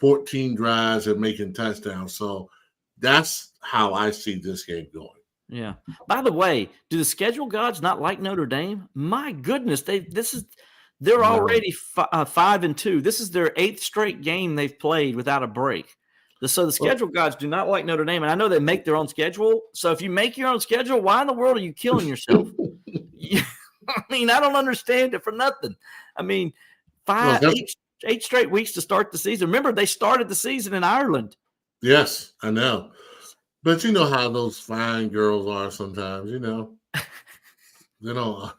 14 drives and making touchdowns. So that's how I see this game going. Yeah. By the way, do the schedule gods not like Notre Dame? My goodness, they're already 5-2. This is their 8th straight game they've played without a break. So the schedule gods do not like Notre Dame, and I know they make their own schedule. So if you make your own schedule, why in the world are you killing yourself? I mean, I don't understand it for nothing. I mean, 8 straight weeks to start the season. Remember, they started the season in Ireland. Yes, I know. But you know how those fine girls are sometimes, you know. They don't.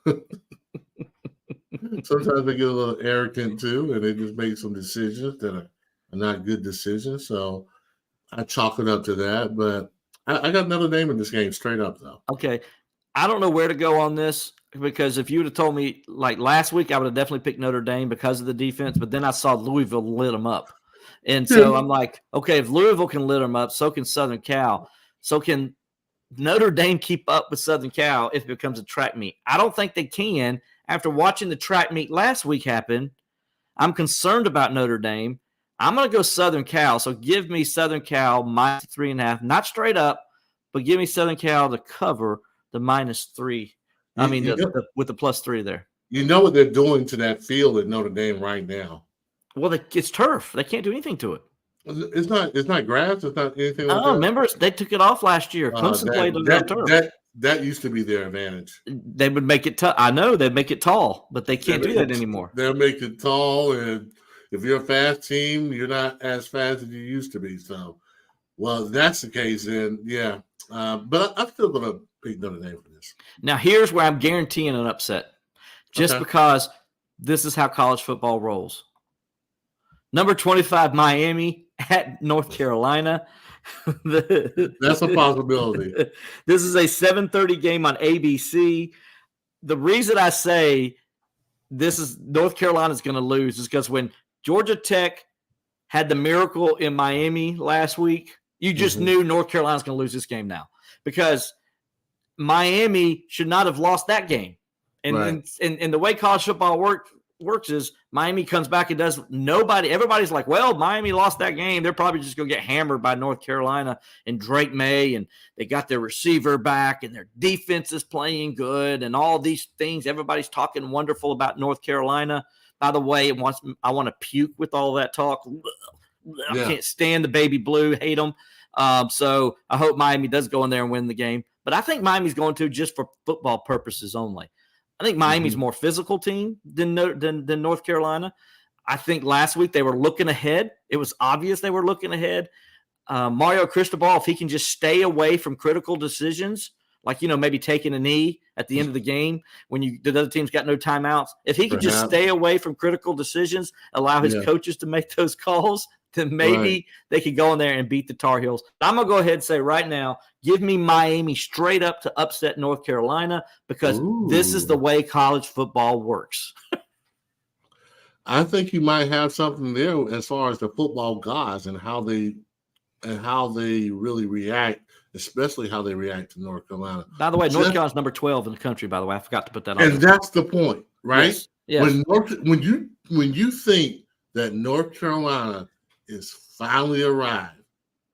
Sometimes they get a little arrogant too, and they just make some decisions that are not good decisions. So I chalk it up to that. But I got Notre Dame in this game straight up, though. Okay. I don't know where to go on this, because if you would have told me like last week, I would have definitely picked Notre Dame because of the defense. But then I saw Louisville lit them up. And so I'm like, okay, if Louisville can lit them up, so can Southern Cal. So can Notre Dame keep up with Southern Cal if it becomes a track meet? I don't think they can. After watching the track meet last week happen, I'm concerned about Notre Dame. I'm going to go Southern Cal. So give me Southern Cal minus 3.5, not straight up, but give me Southern Cal to cover the -3. I mean, with the +3 there. You know what they're doing to that field at Notre Dame right now? Well, it's turf. They can't do anything to it. It's not grass. It's not anything like that. Remember, they took it off last year. Clemson played on that turf. That used to be their advantage. They would make it tough. I know they'd make it tall, but they can't do that anymore. They'll make it tall, and if you're a fast team, you're not as fast as you used to be. So, well, if that's the case, then yeah. But I'm still going to pick Notre Dame for this. Now, here's where I'm guaranteeing an upset, just because this is how college football rolls. Number 25, Miami at North Carolina. That's a possibility. This is a 7:30 game on ABC. The reason I say this is North Carolina's going to lose is because when Georgia Tech had the miracle in Miami last week, you just knew North Carolina's going to lose this game now, because Miami should not have lost that game. And the way college football works is Miami comes back and does everybody's like, well, Miami lost that game. They're probably just going to get hammered by North Carolina and Drake May, and they got their receiver back and their defense is playing good and all these things. Everybody's talking wonderful about North Carolina. By the way, I want to puke with all that talk. I can't stand the baby blue, hate them. So I hope Miami does go in there and win the game. But I think Miami's going to just for football purposes only. I think Miami's more physical team than North Carolina. I think last week they were looking ahead. It was obvious they were looking ahead. Mario Cristobal, if he can just stay away from critical decisions, like, maybe taking a knee at the end of the game when the other team's got no timeouts. If he can just stay away from critical decisions, allow his coaches to make those calls, then maybe they could go in there and beat the Tar Heels. I'm going to go ahead and say right now, give me Miami straight up to upset North Carolina, because this is the way college football works. I think you might have something there as far as the football gods and how they really react, especially how they react to North Carolina. By the way, North Carolina's number 12 in the country, by the way. I forgot to put that on. And that's the point, right? Yes. When you think that North Carolina is finally arrived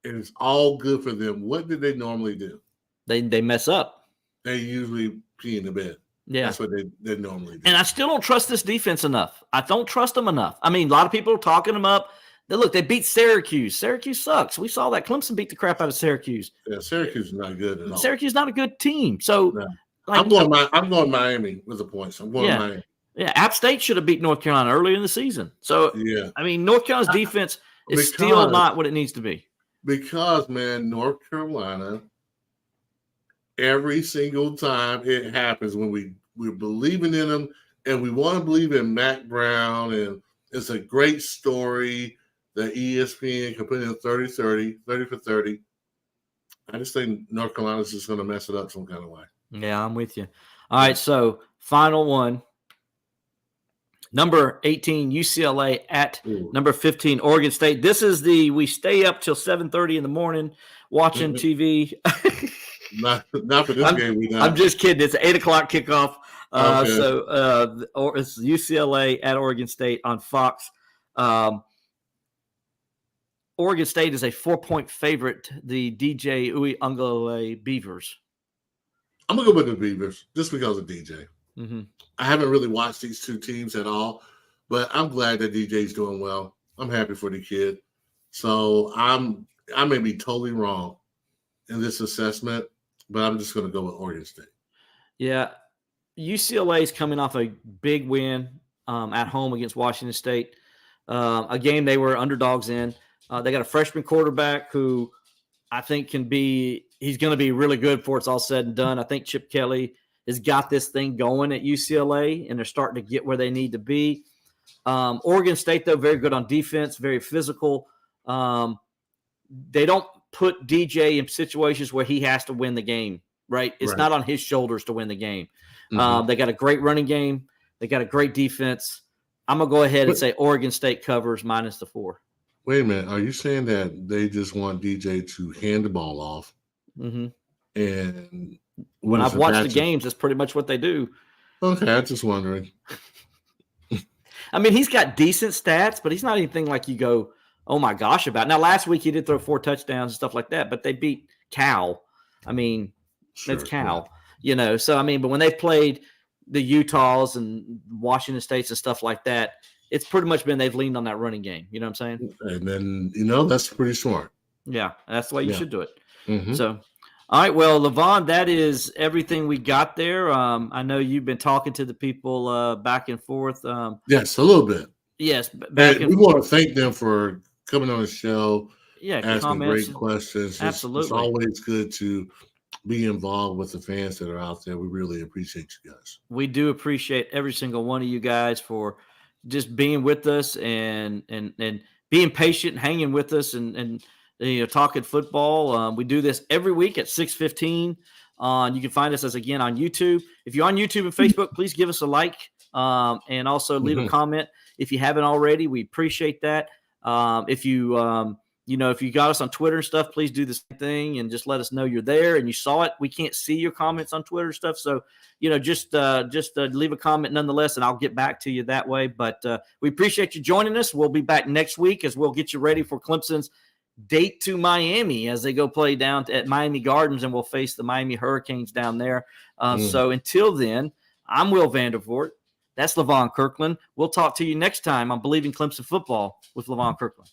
and it's all good for them, what do they normally do? They mess up. They usually pee in the bed. Yeah. That's what they normally do. And I still don't trust this defense enough. I don't trust them enough. I mean, a lot of people are talking them up. They beat Syracuse. Syracuse sucks. We saw that. Clemson beat the crap out of Syracuse. Yeah, Syracuse is not good at all. Syracuse is not a good team. So no. I'm going Miami with the points. I'm going Miami. Yeah, App State should have beat North Carolina earlier in the season. So, yeah. I mean, North Carolina's defense is still not what it needs to be. Because, man, North Carolina, every single time it happens when we're believing in them and we want to believe in Mac Brown, and it's a great story that ESPN can put in 30 for 30. I just think North Carolina's just going to mess it up some kind of way. Yeah, I'm with you. All right, so final one. Number 18, UCLA at number 15, Oregon State. This is we stay up till 7:30 in the morning watching TV. Not for this game. I'm just kidding. It's an 8 o'clock kickoff. Okay. So it's UCLA at Oregon State on Fox. Oregon State is a 4-point favorite. The DJ Uiagalelei Beavers. I'm gonna go with the Beavers just because of DJ. Mm-hmm. I haven't really watched these two teams at all, but I'm glad that DJ's doing well. I'm happy for the kid. So I may be totally wrong in this assessment, but I'm just going to go with Oregon State. Yeah, UCLA is coming off a big win at home against Washington State, a game they were underdogs in. They got a freshman quarterback who I think he's going to be really good before it's all said and done. I think Chip Kelly has got this thing going at UCLA, and they're starting to get where they need to be. Oregon State, though, very good on defense, very physical. They don't put DJ in situations where he has to win the game, right? It's not on his shoulders to win the game. Mm-hmm. They got a great running game. They got a great defense. I'm going to go ahead and say Oregon State covers minus the 4. Wait a minute. Are you saying that they just want DJ to hand the ball off? Mm-hmm. And when I've watched the games, that's pretty much what they do. Okay, I'm just wondering. I mean, he's got decent stats, but he's not anything like you go, oh my gosh, about. Now, last week he did throw 4 touchdowns and stuff like that, but they beat Cal. I mean, that's Cal, So, I mean, but when they've played the Utahs and Washington States and stuff like that, it's pretty much been they've leaned on that running game. You know what I'm saying? And then, that's pretty smart. Yeah, that's the way you should do it. Mm-hmm. So, all right, well, Levon, that is everything we got there. I know you've been talking to the people back and forth. Yes, a little bit. Yes. We want to thank them for coming on the show, asking comments. great questions. Absolutely. It's always good to be involved with the fans that are out there. We really appreciate you guys. We do appreciate every single one of you guys for just being with us and being patient, hanging with us, and talking football. We do this every week at 6:15. You can find us again on YouTube. If you're on YouTube and Facebook, please give us a like and also leave a comment if you haven't already. We appreciate that. If you got us on Twitter and stuff, please do the same thing and just let us know you're there and you saw it. We can't see your comments on Twitter and stuff, so just leave a comment nonetheless, and I'll get back to you that way. But we appreciate you joining us. We'll be back next week as we'll get you ready for Clemson's date to Miami as they go play down at Miami Gardens, and we'll face the Miami Hurricanes down there. So until then, I'm Will Vandervort. That's Levon Kirkland. We'll talk to you next time on Bleav in Clemson Football with Levon Kirkland.